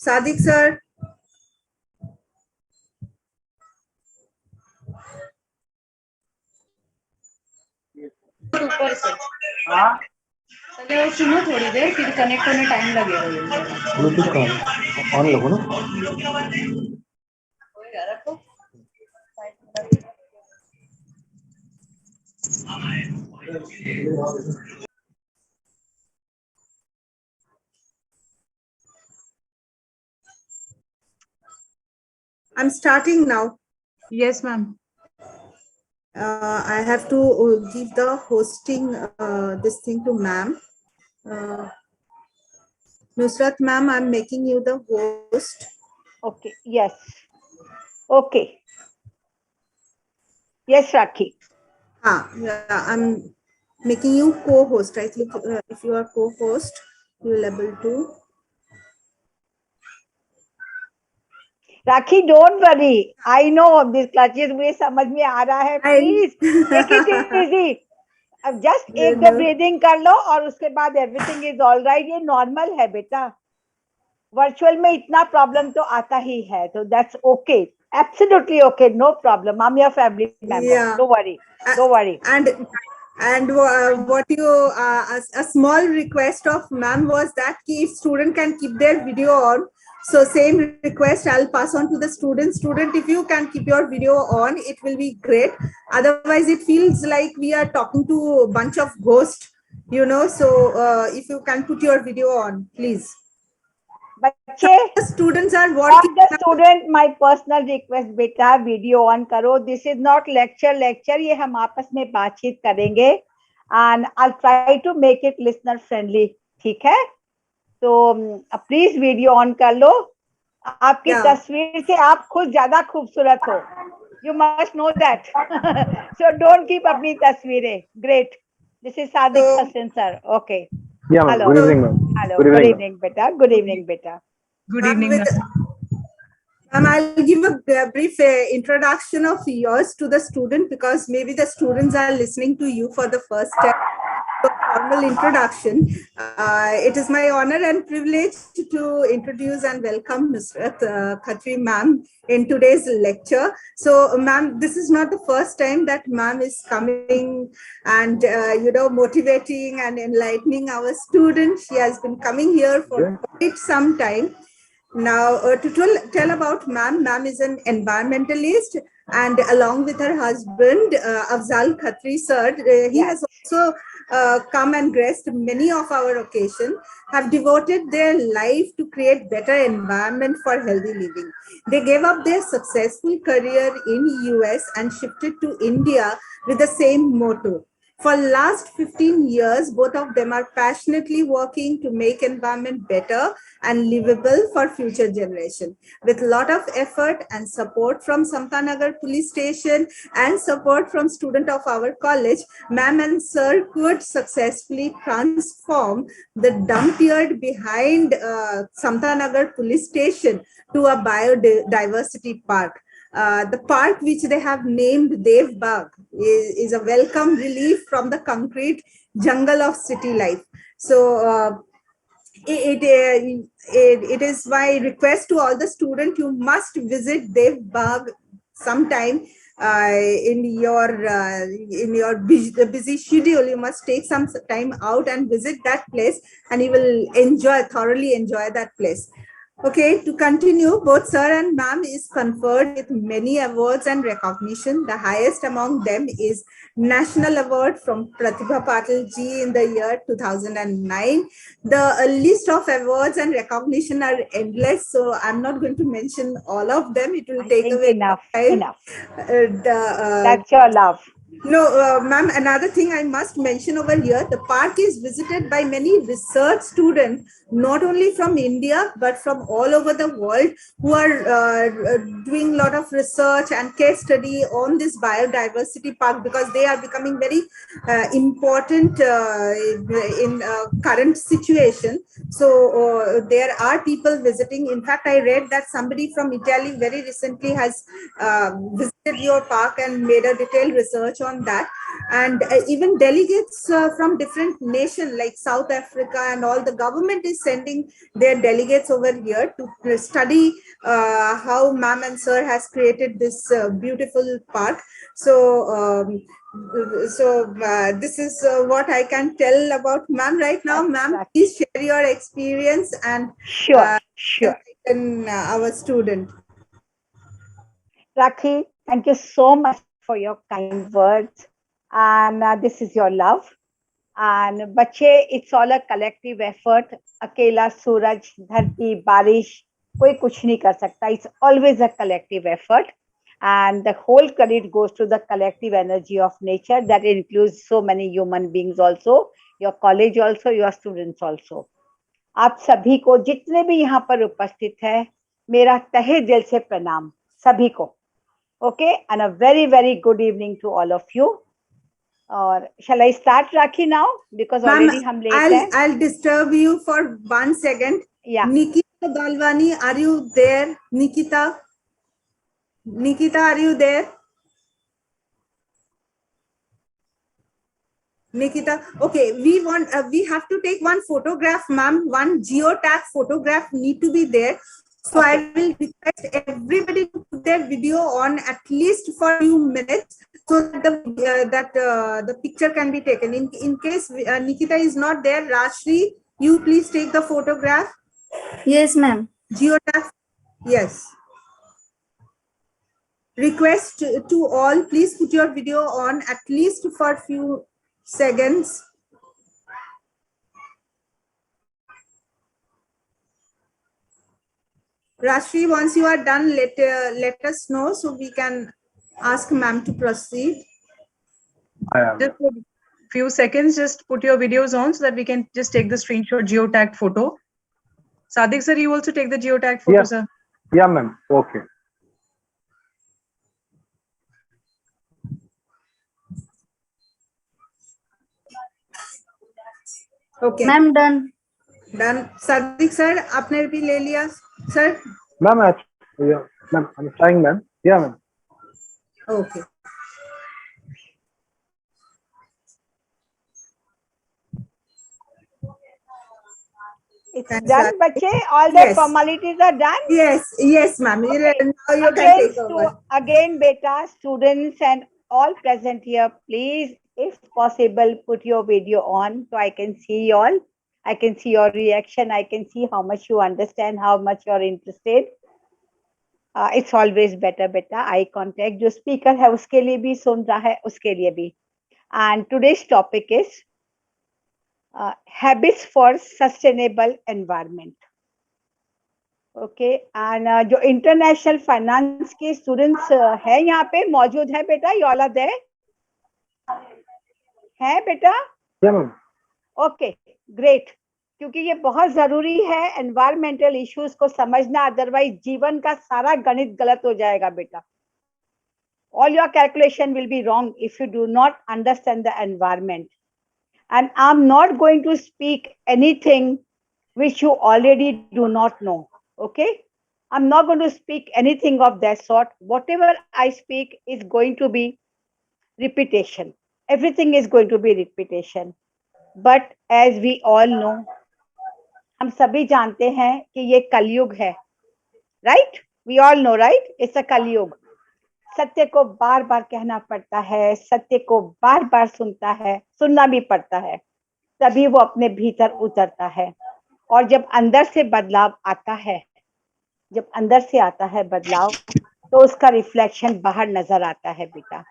Sadiq sir. ऊपर से हाँ पहले वो सुनो थोड़ी देर, फिर कनेक्ट होने टाइम लगेगा। ब्लूटूथ का ऑन लगो ना। रखो। I'm starting now. Yes, ma'am. I have to give the hosting this thing to ma'am. Nusrat ma'am, I'm making you the host. Okay. Yes. Okay. Yes, Rakhi. Yeah, I'm making you co-host. I think if you are co-host, you will able to. Rakhi, don't worry. I know this clutches मुझे समझ में आ रहा है. Please take it easy. अब just एक दो breathing कर लो और उसके बाद everything is all right. ये normal है बेटा. Virtual में इतना problem तो आता ही है. So that's okay. Absolutely okay. No problem. I'm your family member. Yeah. Don't worry. Don't worry. And what you a small request of ma'am was that if student can keep their video on, so same request I'll pass on to the student. If you can keep your video on, it will be great. Otherwise it feels like we are talking to a bunch of ghosts, you know. So if you can put your video on, please. बच्चे, the students are working. the student, my personal request बेटा video on करो. This is not lecture. ये हम आपस में बातचीत करेंगे and I'll try to make it listener friendly. ठीक है? तो प्लीज वीडियो ऑन कर लो. आपकी तस्वीर से आप खुद ज्यादा खूबसूरत हो. You must know that. So don't keep अपनी तस्वीरें. Great. This is Sadiq Hasan sir. Okay. Yeah, Hello. good evening, ma'am. Hello. Good Good evening, evening, beta. Good evening, beta. Good evening, ma'am. I'll give a brief introduction of yours to the student because maybe the students are listening to you for the first time. So, formal introduction. It is my honor and privilege to introduce and welcome Nusrat Khatri ma'am in today's lecture. So, ma'am, this is not the first time that ma'am is coming and motivating and enlightening our students. She has been coming here for quite some time. Now, to tell about ma'am, ma'am is an environmentalist, and along with her husband, Afzal Khatri sir, he has also come and graced many of our occasions, have devoted their life to create better environment for healthy living. They gave up their successful career in US and shifted to India with the same motto. For last 15 years, both of them are passionately working to make environment better and livable for future generation. With a lot of effort and support from Samtanagar Police Station and support from student of our college, ma'am and sir could successfully transform the dump yard behind Samtanagar Police Station to a biodiversity park. The park which they have named Dev Bagh is a welcome relief from the concrete jungle of city life. So it is my request to all the students, you must visit Dev Bagh sometime in your busy schedule. You must take some time out and visit that place, and you will thoroughly enjoy that place. Okay, to continue, both sir and ma'am is conferred with many awards and recognition. The highest among them is National Award from Pratibha Patil ji in the year 2009. The list of awards and recognition are endless, so I'm not going to mention all of them. It will take away enough. That's your love. No, ma'am, another thing I must mention over here, the park is visited by many research students, not only from India, but from all over the world, who are doing a lot of research and case study on this biodiversity park, because they are becoming very important in current situation. So there are people visiting. In fact, I read that somebody from Italy very recently has visited your park and made a detailed research on that. and even delegates from different nations like South Africa and all. The government is sending their delegates over here to study how ma'am and sir has created this beautiful park. So this is what I can tell about ma'am right now. Ma'am, please share your experience and Sure, sure. enlighten our student. Rakhi, thank you so much for your kind words. And this is your love. And बच्चे, it's all a collective effort. अकेला सूरज, धरती, बारिश, कोई कुछ नहीं कर सकता. It's always a collective effort. And the whole credit goes to the collective energy of nature that includes so many human beings also, your college also, your students also. आप सभी को, जितने भी यहाँ पर उपस्थित है, मेरा तहे दिल से प्रणाम सभी को. Okay, and a very, very good evening to all of you. Or shall I start, Rakhi, now? Because already hum late hai. I'll disturb you for 1 second. Yeah. Nikita Dalwani, are you there? Nikita, are you there? Nikita, okay, we have to take one photograph, ma'am. One geotag photograph need to be there. So okay. I will request everybody to put their video on at least for a few minutes, so that the picture can be taken. In case Nikita is not there, Rashri, you please take the photograph. Yes, ma'am. Geotag, yes. Request to all, please put your video on at least for a few seconds. Rashri, once you are done, let us know so we can ask ma'am to proceed. Just a few seconds, just put your videos on so that we can just take the screenshot geotag photo. Sadiq sir, you also take the geotag photo, sir? Yeah, ma'am. Okay. Okay. Ma'am, done. Done. Sadiq sir, आपने भी ले लिया, sir? Ma'am, yeah, ma'am, I'm trying, ma'am. Yeah, ma'am. Okay. It's done, bache. All the formalities are done. Yes, ma'am. Now you can take over. Again, beta, students and all present here, please, if possible, put your video on so I can see you all. I can see your reaction. I can see how much you understand, how much you're interested. It's always better, eye contact. जो speaker है उसके लिए भी, सुन रहा है उसके लिए भी. And today's topic is habits for sustainable environment. Okay, and जो international finance के students है यहाँ पे मौजूद है बेटा, you all are there? है बेटा? Yeah, ma'am. Okay, great. क्योंकि ये बहुत जरूरी है एनवायरमेंटल इश्यूज को समझना, अदरवाइज जीवन का सारा गणित गलत हो जाएगा बेटा. All your calculation will be wrong if you do not understand the environment. And I'm not going to speak anything which you already do not know. Okay? I'm not going to speak anything of that sort. Whatever I speak is going to be repetition. Everything is going to be repetition. But as we all know, हम सभी जानते हैं कि ये कलयुग है. Right? We all know, right? It's a कलयुग. सत्य को बार बार कहना पड़ता है, सत्य को बार बार सुनना भी पड़ता है, तभी वो अपने भीतर उतरता है. और जब अंदर से बदलाव आता है, जब अंदर से आता है बदलाव, तो उसका रिफ्लेक्शन बाहर नजर आता है बेटा.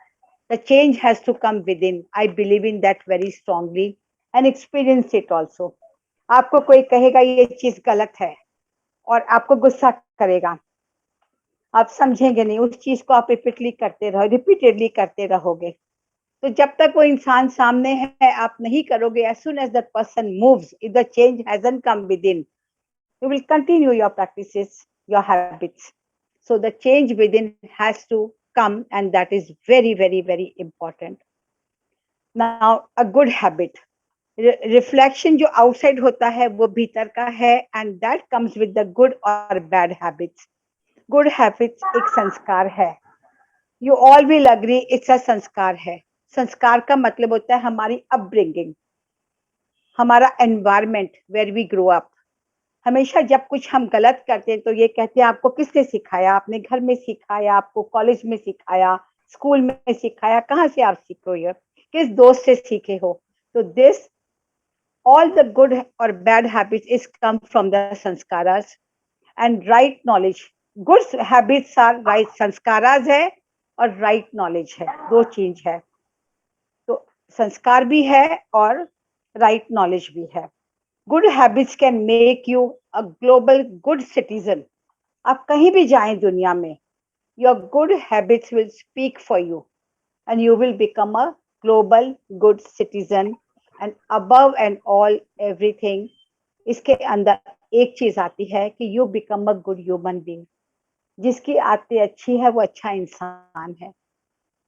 The change has to come within. I believe in that very strongly and experience it also. आपको कोई कहेगा ये चीज गलत है और आपको गुस्सा करेगा, आप समझेंगे नहीं, उस चीज को आप रिपीटेडली करते रहोगे. तो जब तक वो इंसान सामने है आप नहीं करोगे, as soon as that person moves, if the change hasn't come within, you will continue your practices, your habits. So the change within has to come, and that is very, very, very important. Now, a good habit. Reflection जो outside होता है वो भीतर का है, and that comes with the good or bad habits. Good habits एक संस्कार है. You all will agree it's a संस्कार है. संस्कार का मतलब होता है हमारी अपब्रिंगिंग, हमारा environment where we grow up. हमेशा जब कुछ हम गलत करते हैं तो ये कहते हैं आपको किसने सिखाया, आपने घर में सिखाया, आपको कॉलेज में सिखाया, स्कूल में सिखाया, कहाँ से आप सीखे हो, ये किस दोस्त से सीखे हो। तो this all the good or bad habits is come from the sanskaras and right knowledge. Good habits are right, sanskaras है और right knowledge है, दो चीज है। तो संस्कार भी है और right knowledge भी है। Good habits can make you a global good citizen. आप कहीं भी जाएं दुनिया में, your good habits will speak for you and you will become a global good citizen. And above and all everything, इसके अंदर एक चीज आती है कि you become a good human being. जिसकी आदतें अच्छी है वो अच्छा इंसान है।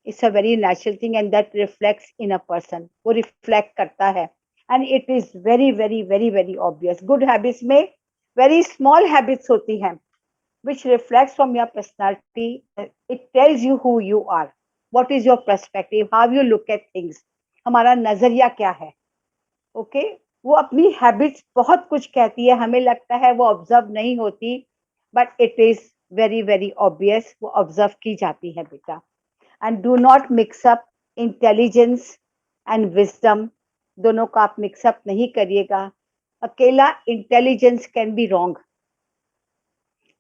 It's a very natural thing and that reflects in a person. वो reflect करता है and it is very very very very obvious. Good habits में very small habits होती हैं which reflects from your personality. It tells you who you are. What is your perspective? How you look at things. हमारा नजरिया क्या है? Okay वो अपनी habits बहुत कुछ कहती है, हमें लगता है वो ऑब्जर्व नहीं होती, but it is very very obvious, वो ऑब्जर्व की जाती है बेटा। And do not mix up intelligence and wisdom, दोनों का आप मिक्सअप नहीं करिएगा। अकेला intelligence can be wrong,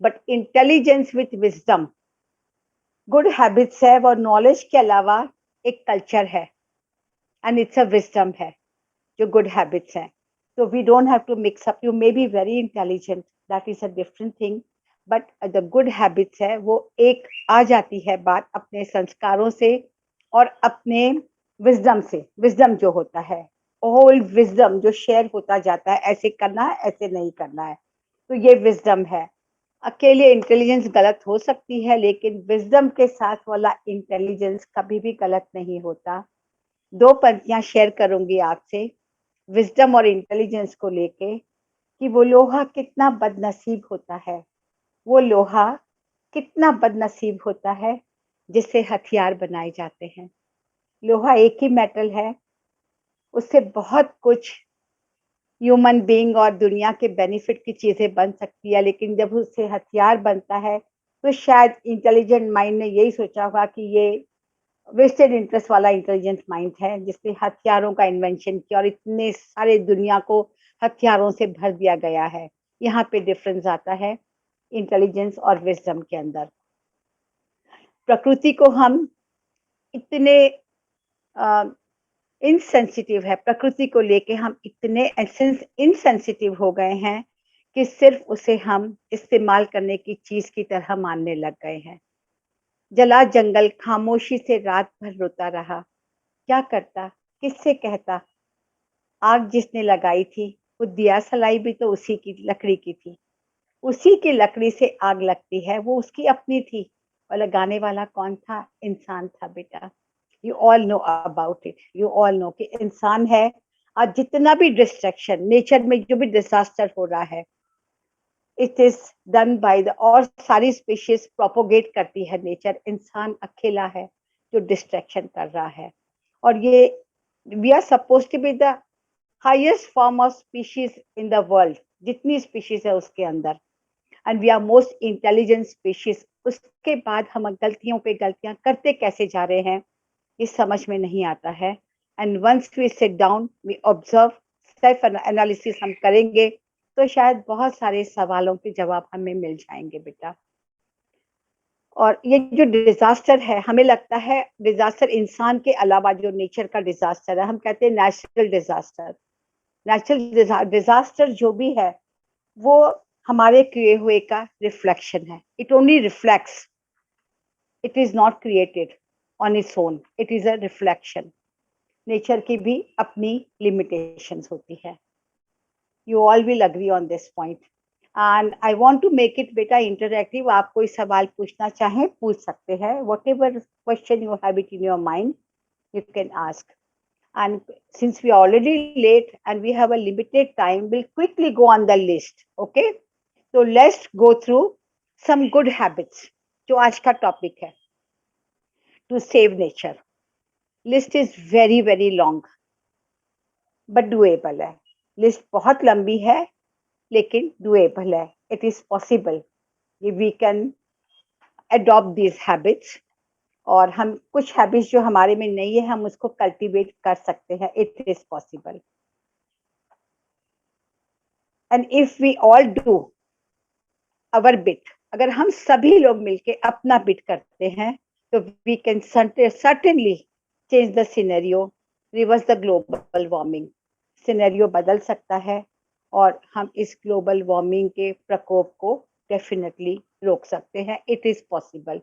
but intelligence with wisdom, good habits है वो नॉलेज के अलावा एक कल्चर है एंड इट्स अ विजडम है जो गुड हैबिट्स हैं। तो we don't have to mix up, you may be very intelligent, that is a different thing, but the good habits है वो एक आ जाती है बात अपने संस्कारों से और अपने विजडम से। विजडम जो होता है, ऑल विजडम जो शेयर होता जाता है, ऐसे करना है ऐसे नहीं करना है, तो ये विजडम है। अकेले इंटेलिजेंस गलत हो सकती है लेकिन विजडम के साथ वाला इंटेलिजेंस कभी भी गलत नहीं होता। दो पंक्तियां शेयर करूंगी आपसे विजडम और इंटेलिजेंस को लेके कि वो लोहा कितना बदनसीब होता है, वो लोहा कितना बदनसीब होता है जिससे हथियार बनाए जाते हैं। लोहा एक ही मेटल है, उससे बहुत कुछ ह्यूमन बीइंग और दुनिया के बेनिफिट की चीजें बन सकती है, लेकिन जब उससे हथियार बनता है तो शायद इंटेलिजेंट माइंड ने यही सोचा होगा कि ये वेस्टेड इंटरेस्ट वाला इंटेलिजेंट माइंड है जिसने हथियारों का इन्वेंशन किया और इतने सारे दुनिया को हथियारों से भर दिया गया है। यहाँ पे डिफरेंस आता है इंटेलिजेंस और विजडम के अंदर। प्रकृति को हम इतने इनसेंसिटिव है, प्रकृति को लेके हम इतने इनसेंसिटिव हो गए हैं कि सिर्फ उसे हम इस्तेमाल करने की चीज की तरह मानने लग गए हैं। जला जंगल खामोशी से रात भर रोता रहा, क्या करता किससे कहता, आग जिसने लगाई थी वो दिया सलाई भी तो उसी की लकड़ी की थी, उसी की लकड़ी से आग लगती है, वो उसकी अपनी थी और लगाने वाला कौन था? इंसान था बेटा। You all know about it, you all no कि इंसान है। आज जितना भी डिस्ट्रक्शन नेचर में जो भी डिजास्टर हो रहा है, it is done by the, और सारी स्पीशीज प्रोपोगेट करती है नेचर, इंसान अकेला है जो डिस्ट्रैक्शन कर रहा है। और ये we are suppose to be the highest form of species in the world, जितनी स्पीशीज है उसके अंदर, and we are most intelligent species. उसके बाद हम गलतियों पे गलतियां करते कैसे जा रहे हैं ये समझ में नहीं आता है। And once we sit down we observe, self analysis हम करेंगे तो शायद बहुत सारे सवालों के जवाब हमें मिल जाएंगे बेटा। और ये जो डिजास्टर है, हमें लगता है डिजास्टर इंसान के अलावा जो नेचर का डिजास्टर है, हम कहते हैं नेचुरल डिजास्टर। नेचुरल डिजास्टर जो भी है वो हमारे किए हुए का रिफ्लेक्शन है। It only reflects, it is not created on its own, it is a reflection. Nature की भी अपनी लिमिटेशंस होती है। You all will agree on this point. And I want to make it बेटा interactive. आप कोई सवाल पूछना चाहें पूछ सकते हैं। Whatever question you have it in your mind, you can ask. And since we are already late and we have a limited time, we'll quickly go on the list. Okay? So let's go through some good habits जो आज का topic है, to save nature. List is very very long but doable है. List बहुत लंबी है लेकिन doable है. It is possible. We can adopt these habits. और हम कुछ हैबिट्स जो हमारे में नहीं है हम उसको कल्टीवेट कर सकते हैं. It is possible. And if we all do our bit, अगर हम सभी लोग मिलके अपना बिट करते हैं तो we can certainly change the scenario, reverse the global warming. Scenario बदल सकता है और हम इस ग्लोबल वार्मिंग के प्रकोप को डेफिनेटली रोक सकते हैं. It is possible.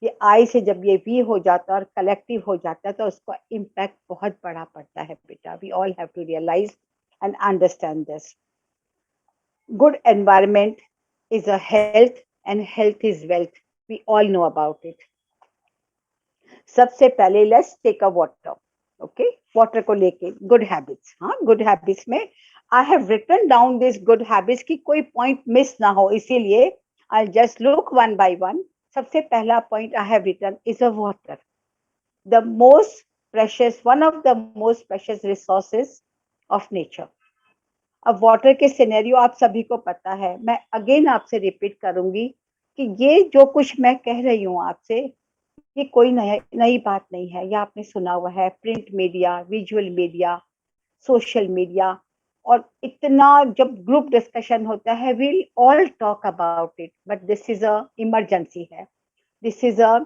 ये आई से जब ये वी हो जाता है और कलेक्टिव हो जाता है तो उसका इम्पैक्ट बहुत बड़ा पड़ता है बेटा. We all have to realise and understand this. Good environment is a health and health is wealth. We all know about it. सबसे पहले let's take a water. Okay, water को लेके good habits. हाँ, good habits में I have written down this good habits की कोई point miss ना हो, इसीलिए I'll just look one by one. सबसे पहला point I have written is a water. The most precious, one of the most precious resources of nature. अब water के scenario आप सभी को पता है. मैं अगेन आपसे रिपीट करूंगी कि ये जो कुछ मैं कह रही हूँ आपसे ये कोई नई बात नहीं है. ये आपने सुना हुआ है. Print media, visual media, social media, और इतना जब ग्रुप डिस्कशन होता है we'll all talk about it. But this is a emergency है. This is a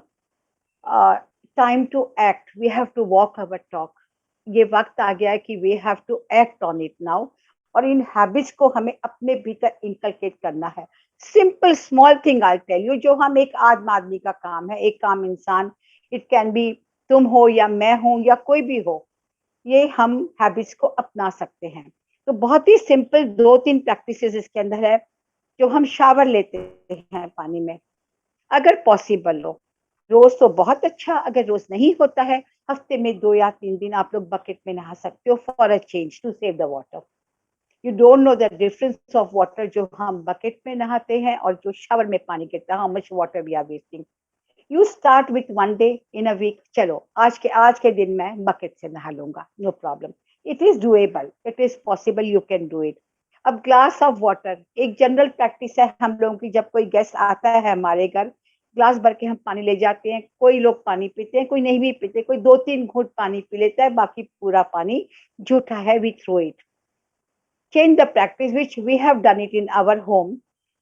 time to act. We have to walk our talk. ये वक्त आ गया है कि we have to act on it now. और इन हैबिट्स को हमें अपने भीतर इनकलकेट करना है. Simple small thing I tell you, जो हम एक आदमी का काम है, एक काम इंसान, इट कैन बी तुम हो या मैं हूं या कोई भी हो, ये हम हैबिट्स को अपना सकते हैं. तो बहुत ही सिंपल 2-3 प्रैक्टिसेस इसके अंदर है. जो हम शावर लेते हैं पानी में, अगर पॉसिबल हो रोज तो बहुत अच्छा, अगर रोज नहीं होता है हफ्ते में 2 या 3 दिन आप लोग बकेट में नहा सकते हो for a change to save the water. You don't know the difference of water जो हम बकेट में नहाते हैं और जो शावर में पानी गिरता है, how much water we are wasting. You start with one day in a week. चलो आज के दिन मैं बकेट से नहा लूंगा, no problem. It is doable. It is possible. You can do it. अब ग्लास ऑफ वाटर एक जनरल प्रैक्टिस है हम लोगों की. जब कोई गेस्ट आता है हमारे घर, ग्लास भर के हम पानी ले जाते हैं. कोई लोग पानी पीते हैं, कोई नहीं भी पीते. कोई 2-3 घूंट पानी पी लेता है, बाकी पूरा पानी झूठा है. We throw it. Change the practice which we have done it in our home.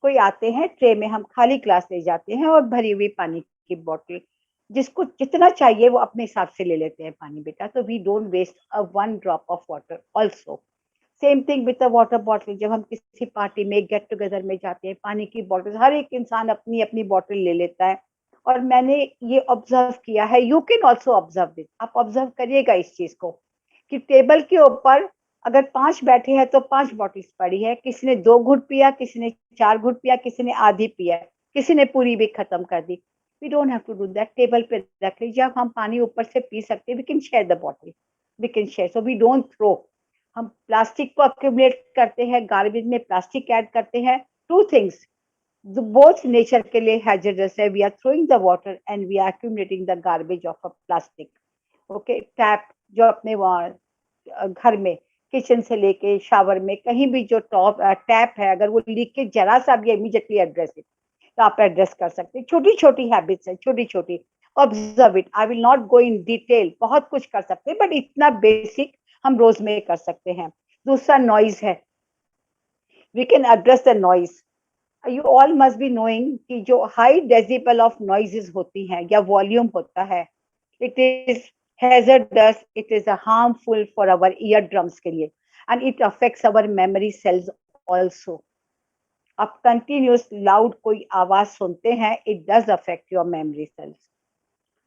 कोई आते हैं, ट्रे में हम खाली ग्लास ले जाते हैं और भरी हुई पानी की बोतल, जिसको जितना चाहिए वो अपने हिसाब से ले लेते हैं पानी बेटा. तो we don't waste a 1 drop of water. Also same thing with the water bottle. जब हम किसी पार्टी में गेट टुगेदर में जाते हैं, पानी की बोतल हर एक इंसान अपनी अपनी बोतल ले लेता है. और मैंने ये ऑब्जर्व किया है, you can also observe this. आप ऑब्जर्व करिएगा इस चीज को कि टेबल के ऊपर अगर 5 बैठे हैं तो 5 बॉटल्स पड़ी है. किसी ने 2 घुट पिया, किसी ने 4 घुट पिया, किसी ने आधी पिया, किसी ने पूरी भी खत्म कर दी. We don't have to do that. Table पे रख लीजिए. हम पानी ऊपर से पी सकते हैं. We can share the bottle. We can share. So we don't throw. हम प्लास्टिक को अक्यूमुलेट करते हैं, गार्बेज में प्लास्टिक ऐड करते हैं. 2 थिंग्स बोथ नेचर के लिए हैजर्डस है. We are throwing the water and we are accumulating the garbage of a plastic. Okay. Tap जो अपने घर में किचन से लेके शावर में कहीं भी जो टैप है, अगर वो लीकेज जरा सा भी इमीडिएटली एड्रेस इट. तो आप एड्रेस कर सकते हैं. छोटी छोटी हैबिट्स है, छोटी छोटी. Observe it. I will not go in detail. बहुत कुछ कर सकते हैं बट इतना बेसिक हम रोज में कर सकते हैं. दूसरा नॉइज है. We can address the noise. You all must be knowing कि जो हाई डेसिबल ऑफ नॉइजेस होती हैं या वॉल्यूम होता है, it is hazardous. It is a harmful for our eardrums के लिए, and it affects our memory cells also. आप continuous loud कोई आवाज सुनते हैं, it does affect your memory cells,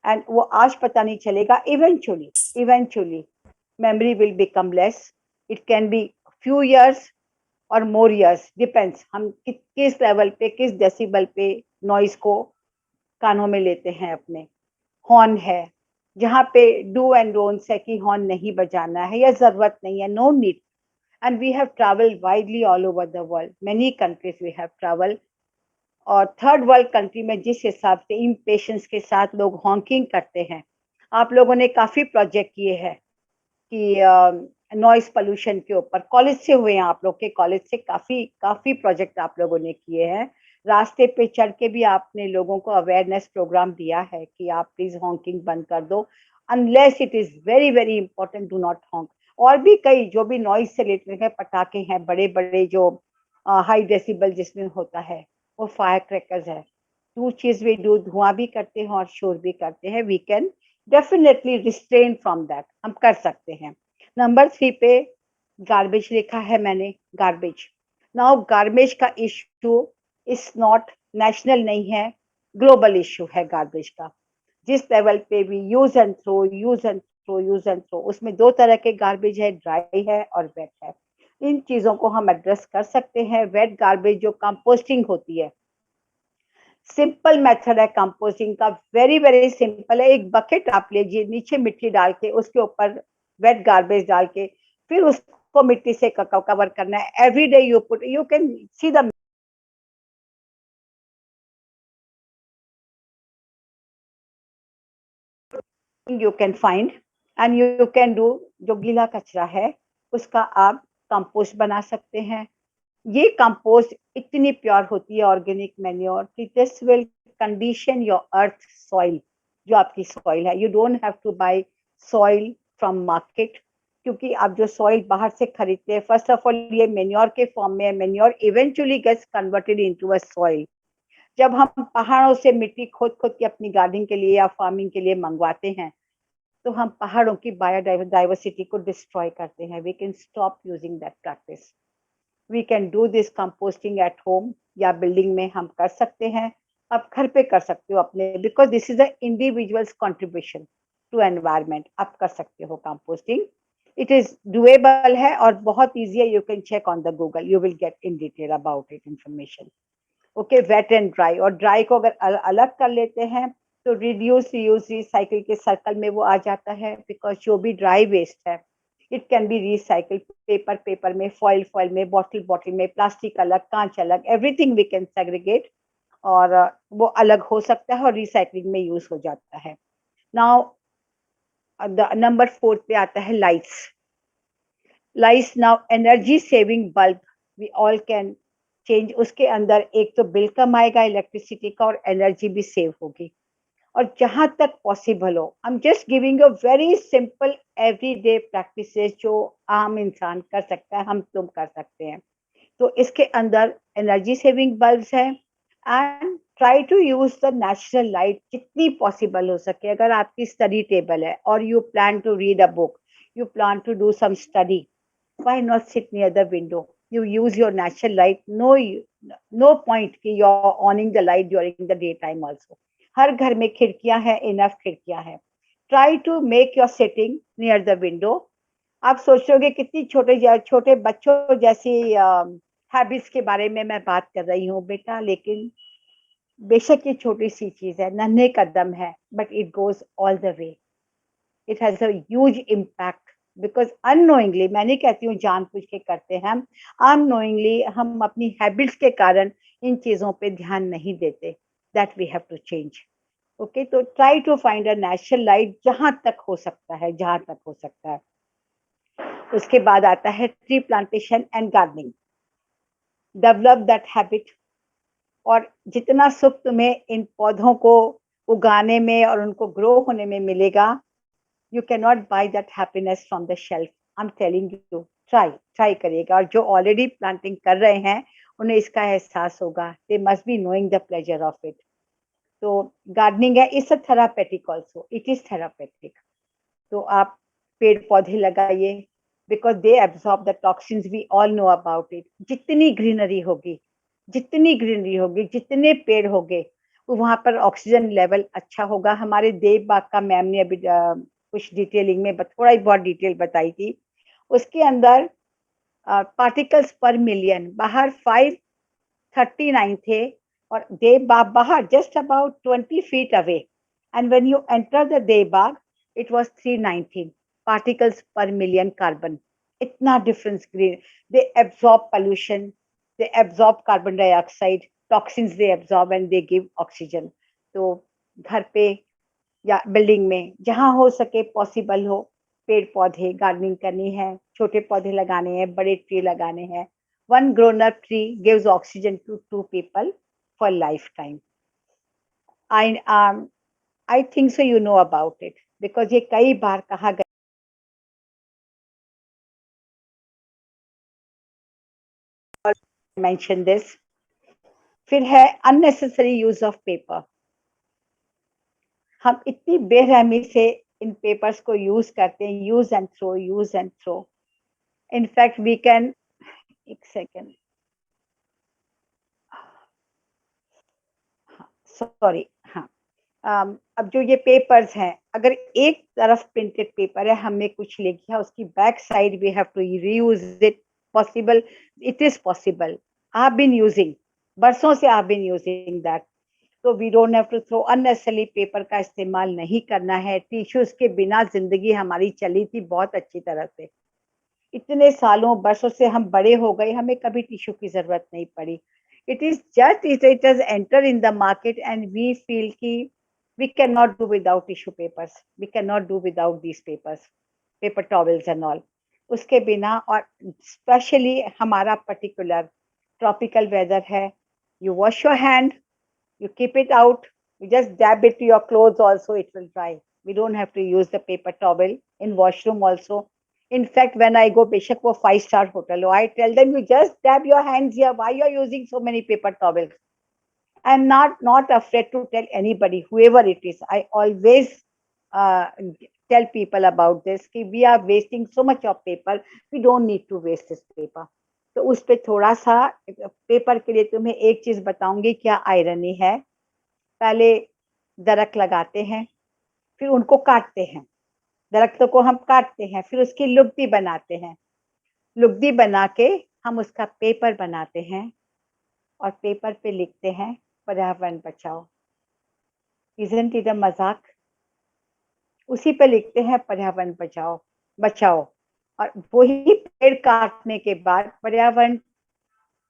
and वो आज पता नहीं चलेगा. Eventually memory will become less. It can be few years or more years, depends हम किस लेवल पे, किस डेसिबल पे नॉइज को कानों में लेते हैं अपने. हॉर्न है, जहाँ पे डू एंड डोंट्स है कि हॉर्न नहीं बजाना है या जरूरत नहीं है, no need. And we have travelled widely all over the world, many countries we have travelled. और थर्ड वर्ल्ड कंट्री में जिस हिसाब से इम्पेशेंस के साथ लोग हॉन्किंग करते हैं, आप लोगों ने काफी प्रोजेक्ट किए हैं कि नॉइस पोल्यूशन के ऊपर, कॉलेज से हुए हैं आप लोग के, कॉलेज से काफी काफी प्रोजेक्ट आप लोगों ने किए हैं। रास्ते पे चढ़ के भी आपने लोगों को अवेयरनेस प्रोग्राम दिया है कि आप प्लीज हॉन्किंग बंद कर दो, unless it is very very important, do not हॉन्क। और भी कई जो भी नॉइस से रिलेटेड है, पटाखे हैं बड़े बड़े जो हाई डेसिबल जिसमें होता है, वो फायर क्रैकर्स है। टू चीज वी डू, धुआं भी करते हैं और शोर भी करते हैं। We can definitely restrain from that, हम कर सकते हैं। नंबर 3 पे गार्बेज लिखा है मैंने, गार्बेज। नाउ गार्बेज का इश्यू इज नॉट नेशनल, नहीं है, ग्लोबल इश्यू है गार्बेज का। जिस लेवल पे भी use and throw, use and throw, use and throw, उसमें दो तरह के गार्बेज है, ड्राई है और वेट है। इन चीजों को हम एड्रेस कर सकते हैं। वेट गार्बेज जो कंपोस्टिंग होती है, सिंपल मेथड है कंपोस्टिंग का, वेरी वेरी सिंपल है। एक बकेट आप लीजिए, नीचे मिट्टी डाल के उसके ऊपर वेट गार्बेज डाल के फिर उसको मिट्टी से कवर करना है। Every day you put, you can see the, you can find and you can do. जो गीला कचरा है उसका आप कंपोस्ट बना सकते हैं। ये कंपोस्ट इतनी प्योर होती है, ऑर्गेनिक मैन्योर, कि this will condition your earth soil, जो आपकी सॉइल है। You don't have to buy soil from market, क्योंकि आप जो सॉइल बाहर से खरीदते हैं, फर्स्ट ऑफ ऑल ये मैन्योर के फॉर्म में है। Manure eventually gets converted into a soil. जब हम पहाड़ों से मिट्टी खोद खोद के अपनी गार्डनिंग के लिए या फार्मिंग के लिए मंगवाते हैं, तो हम पहाड़ों की बायोडाइवर्सिटी को डिस्ट्रॉय करते हैं। We can stop using that practice. We can do this composting at home, या बिल्डिंग में हम कर सकते हैं। आप घर पे कर सकते हो अपने, because this is a individual's contribution to environment. आप कर सकते हो कंपोस्टिंग, इट इज डुएबल है और बहुत ईजी है। You can check on the Google, you will get in detail about it information. Okay, wet and dry. और dry को अगर अलग कर लेते हैं तो रिड्यूस, रीयूज, रिसाइकिल के सर्कल में वो आ जाता है। बिकॉज जो भी ड्राई वेस्ट है it can be recycle, paper में, फॉइल में, बॉटल में, प्लास्टिक अलग, कांच अलग, एवरीथिंग वी कैन सेग्रीगेट, और वो अलग हो सकता है और रिसाइकलिंग में यूज हो जाता है। नाउ नंबर 4 पे आता है lights. Lights now energy saving bulb, we all can change. उसके अंदर एक तो बिल कम आएगा इलेक्ट्रिसिटी का और एनर्जी भी सेव होगी। और जहां तक पॉसिबल हो, I am just giving you very simple everyday practices जो आम इंसान कर सकता है, हम तुम कर सकते हैं। तो इसके अंदर एनर्जी सेविंग बल्ब्स है, and try to use the natural light जितनी पॉसिबल हो सके। अगर आपकी स्टडी टेबल है और you plan to read a book, you plan to do some study, why not sit near the window? You use your natural light. No point कि you're owning the light during the daytime also. हर घर में खिड़कियां हैं, enough खिड़कियां हैं। Try to make your sitting near the window. आप सोचोगे कितनी छोटे बच्चों जैसी हैबिट्स के बारे में मैं बात कर रही हूँ बेटा, लेकिन बेशक ये छोटी सी चीज है, नन्हे कदम है, but it goes all the way. It has a huge impact, because unknowingly, मैं नहीं कहती हूँ जानबूझ के करते हैं, अननोइंगली हम अपनी हैबिट्स के कारण इन चीजों पे ध्यान नहीं देते। That we have to change. Okay, तो try to find a natural light जहां तक हो सकता है, जहां तक हो सकता है। उसके बाद आता है tree plantation and gardening. Develop that habit. और जितना सुख तुम्हें इन पौधों को उगाने में और उनको ग्रो होने में मिलेगा, you cannot buy that happiness from the shelf. I'm telling you, try करिएगा। और जो already planting कर रहे हैं उन्हें इसका एहसास होगा। They must be knowing the pleasure of it. तो गार्डनिंग है, it's a therapeutic also, it is therapeutic. तो आप पेड़ पौधे लगाइए, because they absorb the toxins, we all know about it. जितनी ग्रीनरी होगी, जितने पेड़ होंगे, वहां पर ऑक्सीजन लेवल अच्छा होगा। हमारे देव बाग का मैम ने अभी कुछ डिटेलिंग में थोड़ा ही बहुत डिटेल बताई थी। उसके अंदर पार्टिकल्स पर मिलियन बाहर 539 थे, और देव बाग बाहर just about 20 feet away, and when you enter the Dev Bagh it was 319 particles per million carbon. इतना difference. Green, they absorb pollution, they absorb carbon dioxide, toxins they absorb and they give oxygen. तो घर पे या building में, जहाँ हो सके possible हो, पेड़ पौधे गार्डनिंग करनी है, छोटे पौधे लगाने हैं, बड़े ट्री लगाने हैं. One grown up tree gives oxygen to two people for lifetime. I think so you know about it because ये कई बार कहा गया mention this. फिर है unnecessary use of paper. हम इतनी बेरहमी से इन पेपर्स को यूज करते हैं, use and throw. In fact we can, एक सेकेंड, सॉरी, हाँ. अब जो ये पेपर्स हैं, अगर एक तरफ प्रिंटेड पेपर है, हमने कुछ लिख दिया, उसकी back side we have to reuse it. Possible, it is possible. I have been using, बरसों से I have been using that. तो we don't have to throw unnecessary. Paper का इस्तेमाल नहीं करना है. टिश्यूज के बिना जिंदगी हमारी चली थी बहुत अच्छी तरह से. इतने सालों बरसों से हम बड़े हो गए, हमें कभी टिश्यू की जरूरत नहीं पड़ी. It is just it has entered in the market and we feel कि we cannot do without tissue papers. We cannot do without these papers, paper towels and all. उसके बिना, और स्पेशली हमारा पर्टिकुलर ट्रॉपिकल वेदर है, you wash your hand, you keep it out, you just dab it to your clothes also, it will dry. We don't have to use the paper towel in washroom also. In fact, when I go, बेशक वो 5-star hotel हो, I tell them, you just dab your hands here. Why you are using so many paper towels? I'm not afraid to tell anybody, whoever it is. I always tell people about this कि we are wasting so much of paper. We don't need to waste this paper. तो उस पे थोड़ा सा paper के लिए तुम्हें एक चीज बताऊंगी, क्या आयरनी है. पहले दरख्त लगाते हैं, फिर उनको काटते हैं. दरख्तों को हम काटते हैं, फिर उसकी लुगदी बनाते हैं. लुगदी बना के हम उसका पेपर बनाते हैं और पेपर पे लिखते हैं पर्यावरण बचाओ. इज़न्ट इट अ मजाक? उसी पे लिखते हैं पर्यावरण बचाओ बचाओ. और वही पेड़ काटने के बाद, पर्यावरण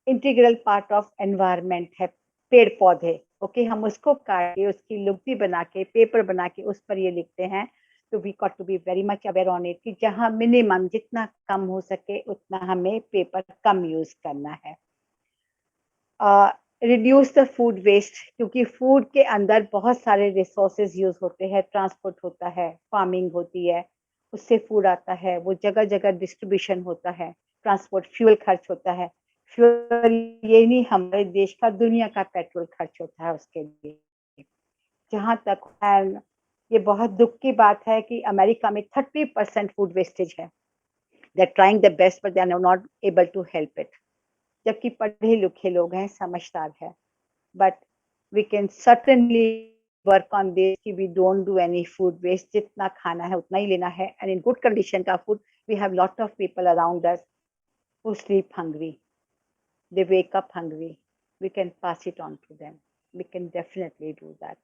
इंटीग्रल पार्ट ऑफ एनवायरनमेंट है, पेड़ पौधे. ओके, हम उसको काट के उसकी लुगदी बना के पेपर बना के उस पर ये लिखते हैं. तो we got to be very much aware on it कि जहाँ मिनिमम जितना कम हो सके उतना हमें पेपर कम यूज करना है. रिड्यूस द फूड वेस्ट, क्योंकि फूड के अंदर बहुत सारे रिसोर्सेज यूज होते हैं. ट्रांसपोर्ट होता है, फार्मिंग होती है, उससे फूड आता है, वो जगह जगह डिस्ट्रीब्यूशन होता है, ट्रांसपोर्ट, फ्यूल खर्च होता है. फ्यूल ये नहीं, हमारे देश का, दुनिया का पेट्रोल खर्च होता है उसके लिए. जहाँ तक ये बहुत दुख की बात है कि अमेरिका में 30% फूड वेस्टेज है. They are trying the best but they are not able to help it. जबकि पढ़े लिखे लोग हैं, समझदार है, but we can certainly work on this कि we don't do any food waste. जितना खाना है उतना ही लेना है, एंड इन गुड कंडीशन का food. We have lot of people around us who sleep hungry, they wake up hungry. We can pass it on to them. We can definitely do that.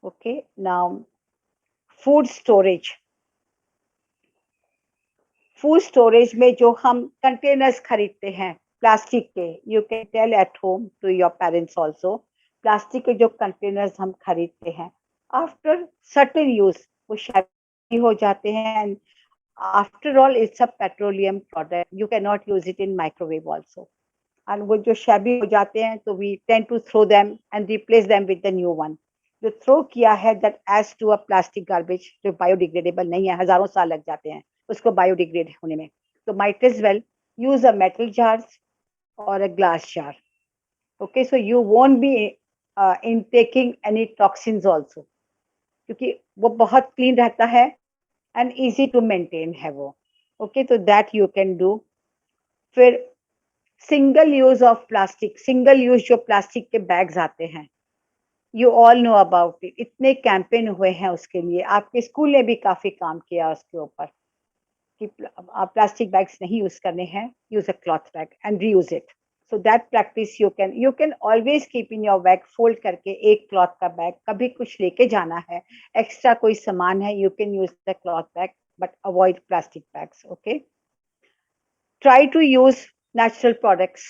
Okay, now food storage. Food storage में जो हम containers खरीदते हैं plastic के, you can tell at home to your parents also, plastic के जो containers हम खरीदते हैं, आफ्टर सर्टेन यूज वो शैबी हो जाते हैं. And after all it's a petroleum product, you can not use it in microwave also. And वो जो शैबी हो जाते हैं, तो we tend to throw them and replace them with the new one. जो थ्रो किया है that adds to a plastic garbage, जो बायोडिग्रेडेबल नहीं है, हजारों साल लग जाते हैं उसको बायोडिग्रेड होने में. तो might as well use a metal jars और a glass jar. Okay, so you won't be in taking any toxins also, क्योंकि वो बहुत क्लीन रहता है एंड इजी टू मेंटेन है वो. ओके, तो दैट यू कैन डू. फिर single use of plastic, single use जो प्लास्टिक के बैग्स आते हैं, you all know about it. इतने कैंपेन हुए हैं उसके लिए, आपके स्कूल ने भी काफी काम किया उसके ऊपर कि प्लास्टिक बैग्स नहीं यूज करने हैं, use a cloth bag and reuse it. So that practice you can always keep in your bag, fold करके एक क्लॉथ का बैग. कभी कुछ लेके जाना है, एक्स्ट्रा कोई सामान है, you can use the cloth bag but avoid plastic bags. Okay, try to use natural products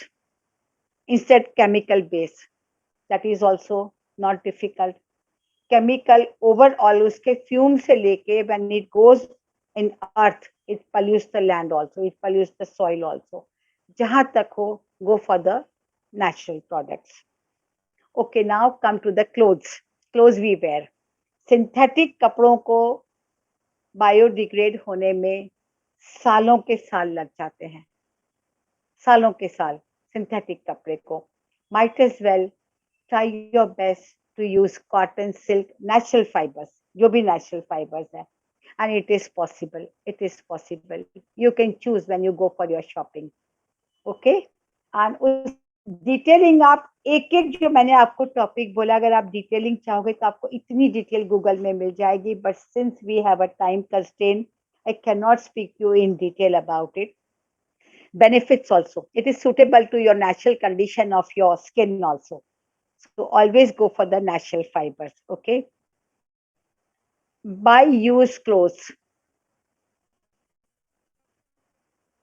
instead chemical based. That is also not difficult. chemical overall, उसके fume से लेके when it goes in earth, it pollutes the land also, it pollutes the soil also. जहाँ तक हो, go for the natural products. Okay, now come to the clothes we wear. Synthetic कपड़ों को biodegrade होने में सालों के साल लग जाते हैं, सालों के साल सिंथेटिक कपड़े को. Might as well try your best to use cotton, silk, natural fibers, जो भी natural fibers है. And it is possible. It is possible. You can choose when you go for your shopping. Okay? And उस detailing आप एक एक जो मैंने आपको टॉपिक बोला, अगर आप डिटेलिंग चाहोगे तो आपको इतनी डिटेल गूगल में मिल जाएगी. But since we have a time constraint, I cannot speak you in detail about it. Benefits also. It is suitable to your natural condition of your skin also. So always go for the natural fibers. Okay? Buy used clothes.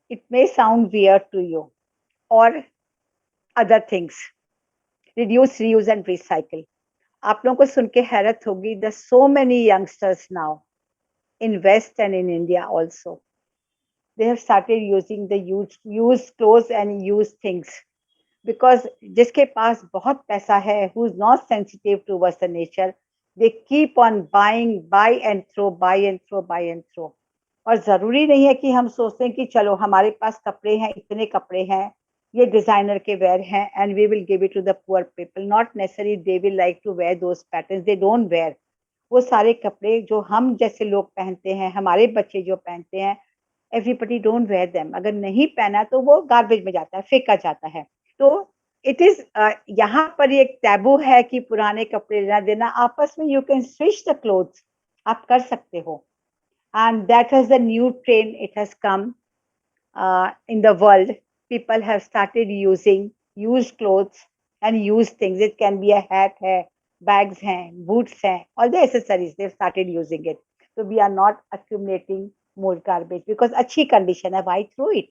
It may sound weird to you, or other things. Reduce, reuse and recycle. आप लोगों को सुन के हैरत होगी. There's so many youngsters now in West and in India also. They have started using the used clothes and used things, because जिसके पास बहुत पैसा है, who is not sensitive towards the nature, they keep on buying, buy and throw, buy and throw, buy and throw. और जरूरी नहीं है कि हम सोचते हैं कि चलो हमारे पास कपड़े हैं, इतने कपड़े हैं, ये डिजाइनर के वेयर हैं, and we will give it to the poor people. Not necessarily they will like to wear those patterns. They don't wear. वो सारे कपड़े जो हम जैसे लोग पहनते हैं, हमारे बच्चे जो पहनते हैं, everybody don't wear them. अगर नहीं पहना तो वो गार्बेज में जाता है, फेंका जाता है. तो इट इज यहाँ पर एक टैबू है कि पुराने कपड़े लेना देना. आपस में you can switch the clothes, आप कर सकते हो. And that is the new trend. It has come in the world. People have started using used clothes and used things. It can be a hat है, bags हैं, boots हैं, all the accessories they started using it. So we are not accumulating more garbage because अच्छी condition है. Why throw it?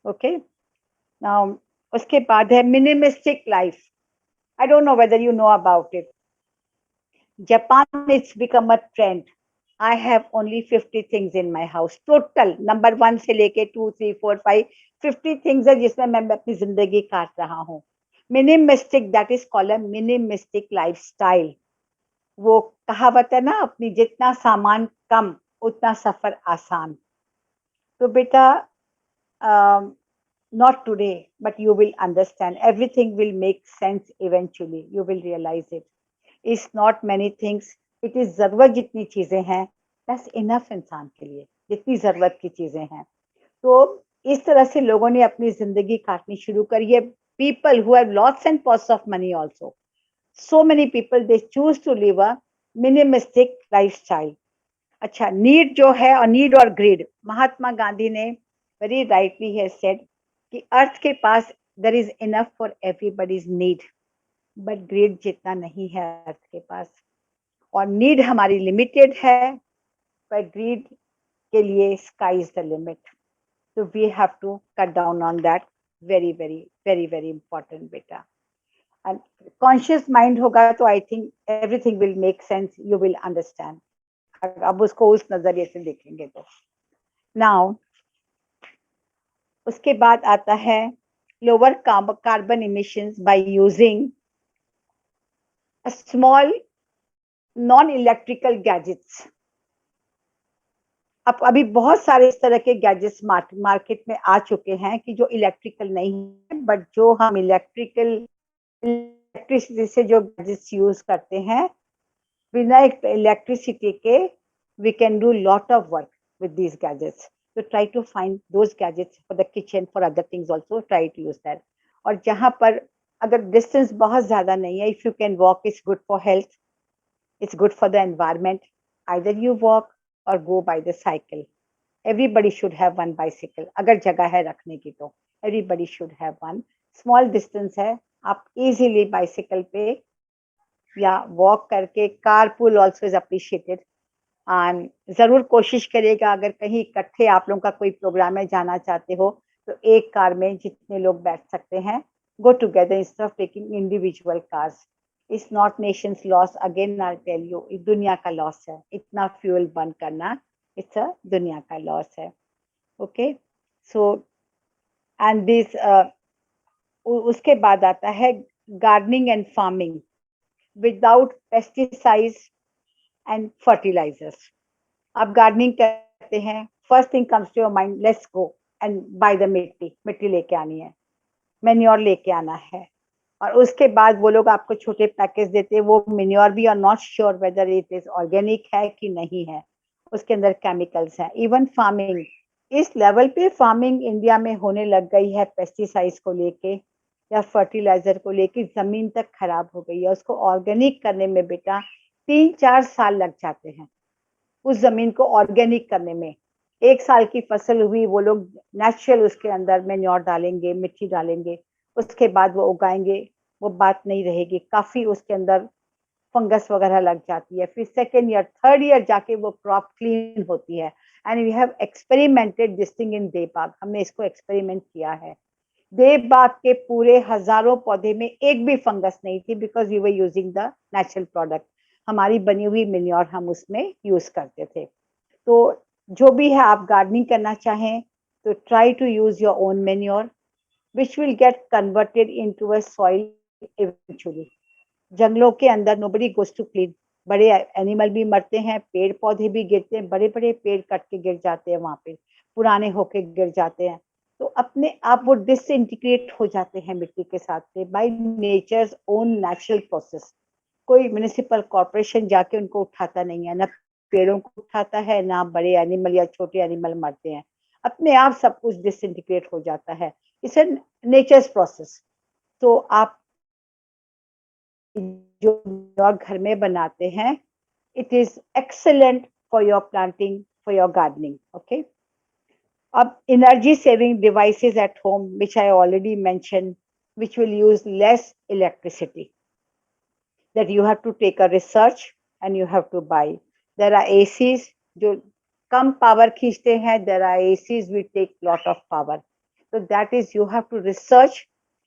Okay. Now उसके बाद है minimalistic life. I don't know whether you know about it. Japan, it's become a trend. I have only 50 things in my house. Total number 1 से लेके 2, 3, 4, 5, 50 things है जिसमें मैं अपनी जिंदगी काट रहा हूँ. Minimalistic, that is called a minimalistic lifestyle. वो कहावत है ना, अपनी जितना सामान कम उतना सफर आसान. तो बेटा, not today, but you will understand. Everything will make sense eventually. You will realize it. It's not many things. It is जरूरत जितनी चीजें हैं, that's enough इंसान के लिए. जितनी जरूरत की चीजें हैं. तो इस तरह से लोगों ने अपनी जिंदगी काटनी शुरू करी है. People who have lots and lots of money also. So many people, they choose to live a minimalistic lifestyle. अच्छा, नीड जो है, और नीड और ग्रीड, महात्मा गांधी ने very rightly has said कि अर्थ के पास there is enough for everybody's need, but greed जितना नहीं है अर्थ के पास. और नीड हमारी लिमिटेड है, पर ग्रीड के लिए sky is the limit. So we have to cut down on that. Very, very, very, very important, बेटा. And conscious mind होगा तो I think everything will make sense. You will understand. अब उसको उस नजरिए से देखेंगे तो. Now उसके बाद आता है lower carbon emissions by using a small non-electrical gadgets. अब अभी बहुत सारे इस तरह के गैजेट्स मार्केट में आ चुके हैं कि जो इलेक्ट्रिकल नहीं है, बट जो हम इलेक्ट्रिसिटी से जो गैजेट्स यूज करते हैं, बिना इलेक्ट्रिसिटी के we can do lot of work with these gadgets. So try to find those gadgets for the kitchen, for other things also. Try to use that. और जहाँ पर अगर distance बहुत ज्यादा नहीं है, if you can walk, it's good for health. It's good for the environment. Either you walk or go by the cycle. Everybody should have one bicycle. अगर जगह है रखने की तो everybody should have one. Small distance है, आप easily bicycle पे या walk करके, carpool also is appreciated. And जरूर कोशिश करिएगा, अगर कहीं इकट्ठे आप लोगों का कोई प्रोग्राम में जाना चाहते हो तो एक कार में जितने लोग बैठ सकते हैं, go together instead of taking individual cars. It's not nation's loss, again I tell you, दुनिया का लॉस है, इतना फ्यूल बर्न करना इट्स अ दुनिया का लॉस है। ओके, सो एंड दिस उसके बाद आता है gardening and farming without pesticides and fertilizers. आप गार्डनिंग करते हैं, first thing comes to your mind, let's go and buy the mitti, मिट्टी लेके आनी है, मेन्योर लेके आना है, और उसके बाद वो लोग आपको छोटे पैकेज देते हैं, वो मेन्योर भी are not sure whether it is organic है कि नहीं है, उसके अंदर केमिकल्स हैं। इवन फार्मिंग, इस लेवल पे फार्मिंग इंडिया में होने लग गई है पेस्टिसाइड्स को लेके या फर्टिलाइजर को लेके, जमीन तक खराब हो गई है। उसको ऑर्गेनिक करने में बेटा 3-4 साल लग जाते हैं, उस जमीन को ऑर्गेनिक करने में। 1 साल की फसल हुई, वो लोग नेचुरल उसके अंदर मेन्योर डालेंगे, मिट्टी डालेंगे, उसके बाद वो उगाएंगे, वो बात नहीं रहेगी, काफी उसके अंदर फंगस वगैरह लग जाती है। फिर सेकेंड ईयर, थर्ड ईयर जाके वो क्रॉप क्लीन होती है। And we have experimented this thing in Devbagh, हमने इसको एक्सपेरिमेंट किया है। देवबाग के पूरे हजारों पौधे में एक भी फंगस नहीं थी, because we were using the natural product, हमारी बनी हुई मेन्योर हम उसमें यूज करते थे। तो जो भी है, आप गार्डनिंग करना चाहें तो try to use your own manure which will get converted into a soil eventually. जंगलों के अंदर nobody goes to clean, बड़े एनिमल भी मरते हैं, पेड़ पौधे भी गिरते हैं, बड़े बड़े पेड़ कट के गिर जाते हैं, वहां पे पुराने होके गिर जाते हैं, तो अपने आप वो डिसइंटीग्रेट हो जाते हैं मिट्टी के साथ से by nature's own natural process. कोई म्युनिसिपल कॉर्पोरेशन जाके उनको उठाता नहीं है, ना पेड़ों को उठाता है, ना बड़े एनिमल या छोटे एनिमल मरते हैं, अपने आप सब कुछ डिसइंटीग्रेट हो जाता है। It's a nature's process. तो आप जो और घर में बनाते हैं, it is excellent for your planting, for your gardening. Okay, अब energy saving devices at home, which I already mention, which will use less electricity, that you have to take a research and you have to buy. There are ACs जो कम power खींचते हैं, there are ACs which take lot of power. So that is, you have to research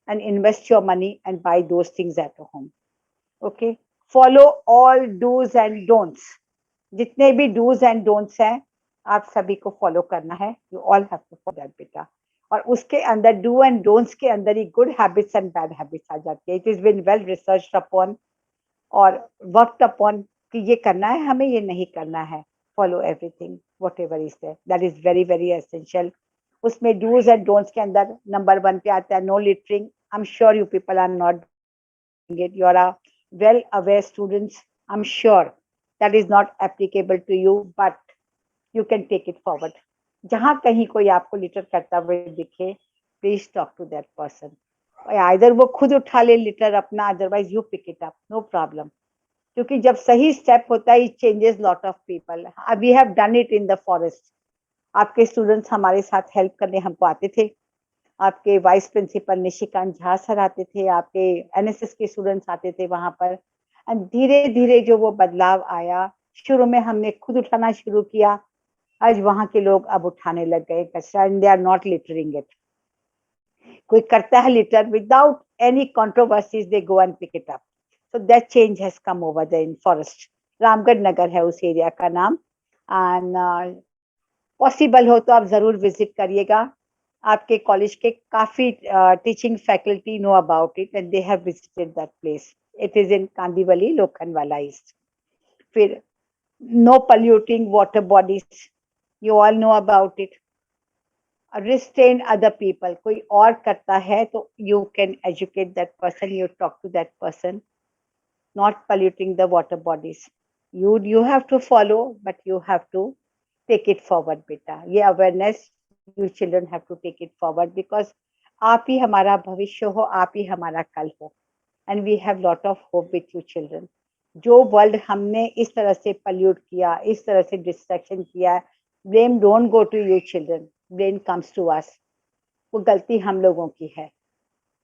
and invest your money and buy those things at home. Okay, follow all do's and don'ts. जितने भी do's and don'ts हैं, आप सभी को follow करना है. You all have to follow that बेटा. और उसके अंदर do and don'ts के अंदर ही good habits and bad habits आ जाती है. It has been well researched upon और वर्कड अपॉन कि ये करना है हमें, ये नहीं करना है. Follow everything whatever is there, that is very very essential. उसमें डूज एंड डोंट्स के अंदर नंबर 1 पे आता है no littering. I am sure you people are not doing it. You are a well aware students. I am sure that is not applicable to you, but you can take it forward. जहां कहीं कोई आपको litter करता हुआ दिखे, please talk to that person. Either वो खुद उठा ले लिटर अपना, otherwise you pick it up, no problem. क्योंकि जब सही स्टेप होता है, it changes lot of people. We have done it in the forest. आपके स्टूडेंट्स हमारे साथ हेल्प करने हमको आते थे. आपके vice principal Nishikant Jha sir आते थे, आपके एनएसएस के स्टूडेंट्स आते थे वहां पर. एंड धीरे धीरे जो वो बदलाव आया, शुरू में हमने खुद उठाना शुरू किया, आज वहां के लोग अब उठाने लग गए कचरा, and they are not littering it. कोई करता है litter without any controversies, they go and pick it up. So that change has come over the in forest. Ramgarh Nagar है उस एरिया का नाम. एंड पॉसिबल हो तो आप जरूर विजिट करिएगा. आपके कॉलेज के काफी teaching faculty know about it and they have visited that place. It is in Kandivali, Lokhandwala east. फिर no polluting water bodies, you all know about it. restrain other people. कोई और करता है तो you can educate that person, you talk to that person. Not polluting the water bodies. You have to follow, but you have to take it forward बेटा. ये awareness you children have to take it forward, because आप ही हमारा भविष्य हो, आप ही हमारा कल हो. And we have lot of hope with you children. जो वर्ल्ड हमने इस तरह से pollute किया, इस तरह से distraction किया, blame don't go to you children. Blame comes to us. वो गलती हम लोगों की है.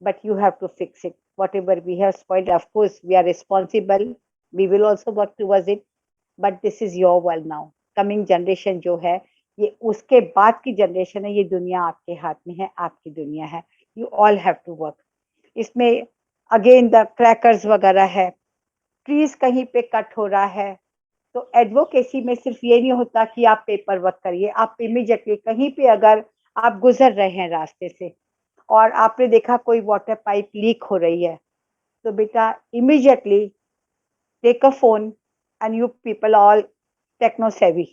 But you have to fix it. Whatever we have spoiled, of course, we are responsible. We will also work towards it. But this is your world now. Coming generation जो है, ये उसके बाद की जनरेशन है. ये दुनिया आपके हाथ में है, आपकी दुनिया है. You all have to work. इसमें again the crackers वगैरह है, प्लीज कहीं पे कट हो रहा है तो एडवोकेसी में सिर्फ ये नहीं होता कि आप पेपर वर्क करिए, आप इमीडिएटली कहीं पे अगर आप गुजर रहे हैं रास्ते से और आपने देखा कोई वाटर पाइप लीक हो रही है, तो बेटा immediately take a phone and you people all techno savvy,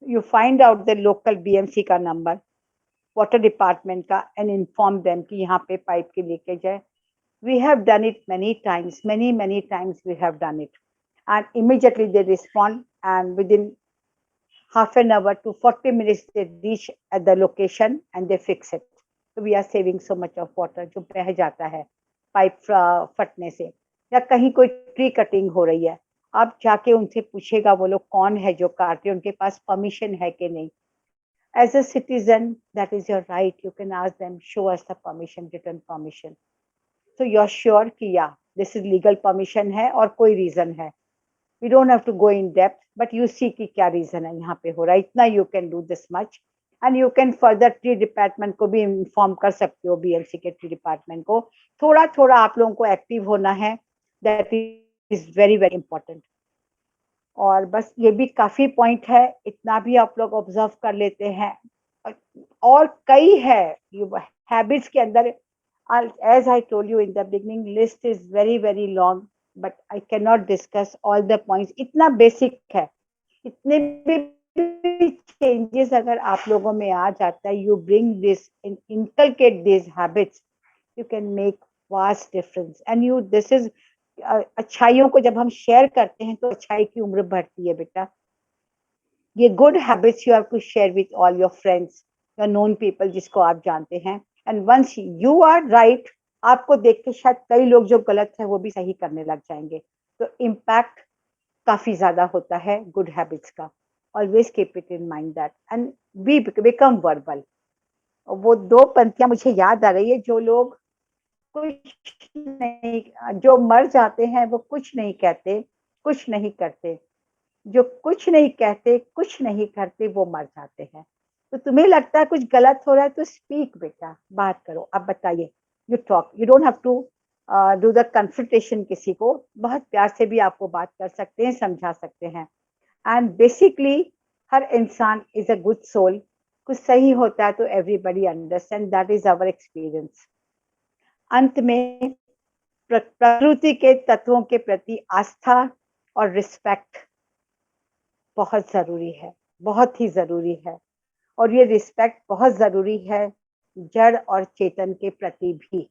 you find out the local BMC का नंबर, वाटर डिपार्टमेंट का, एंड इन्फॉर्म देम कि यहाँ पे पाइप की लीकेज है. We have done it many times, many times we have done it. And immediately they respond, and within half an hour to 40 minutes they reach at the location and they fix it. So we are saving so much of water जो बह जाता है pipe फटने से. या कहीं कोई tree cutting हो रही है, आप जाके उनसे पूछेगा वो लोग कौन है जो काट रहे, उनके पास परमिशन है कि नहीं. As a citizen, that is your right. You can ask them, show us the permission, written permission. So you're sure कि yeah, this is legal permission है और कोई reason है. We don't have to go in depth, but you see कि क्या reason है यहाँ पे हो रहा है. इतना you can do this much, and you can further tree department को भी inform कर सकते हो, BMC के tree department को. थोड़ा थोड़ा आप लोगों को active होना है. That is very very important. और बस ये भी काफी point है, इतना भी आप लोग observe कर लेते हैं. और कई है habits के अंदर. As I told you in the beginning, list is very very long, but I cannot discuss all the points. इतना basic है, इतने भी changes अगर आप लोगों में आ जाता है, you bring this and inculcate these habits, you can make vast difference. And you, this is अच्छाइयों को जब हम share करते हैं तो अच्छाई की उम्र बढ़ती है बेटा. ये good habits you have to share with all your friends, your known people जिसको आप जानते हैं. And once you are right, आपको देख के शायद कई लोग जो गलत है वो भी सही करने लग जाएंगे. तो impact काफी ज्यादा होता है good habits का. Always keep it in mind that and become verbal. वो दो पंक्तियां मुझे याद आ रही है, जो लोग कुछ नहीं, जो मर जाते हैं वो कुछ नहीं कहते, कुछ नहीं करते. जो कुछ नहीं कहते, कुछ नहीं करते, वो मर जाते हैं. तो तुम्हें लगता है कुछ गलत हो रहा है तो स्पीक बेटा, बात करो. अब बताइए, you talk, you don't have to do the confrontation. किसी को बहुत प्यार से भी आपको बात कर सकते हैं, समझा सकते हैं. एंड बेसिकली हर इंसान इज अ गुड सोल. कुछ सही होता है तो everybody understand, that is our experience. अंत में प्रकृति के तत्वों के प्रति आस्था और रिस्पेक्ट बहुत जरूरी है, बहुत ही जरूरी है. और ये रिस्पेक्ट बहुत जरूरी है जड़ और चेतन के प्रति भी.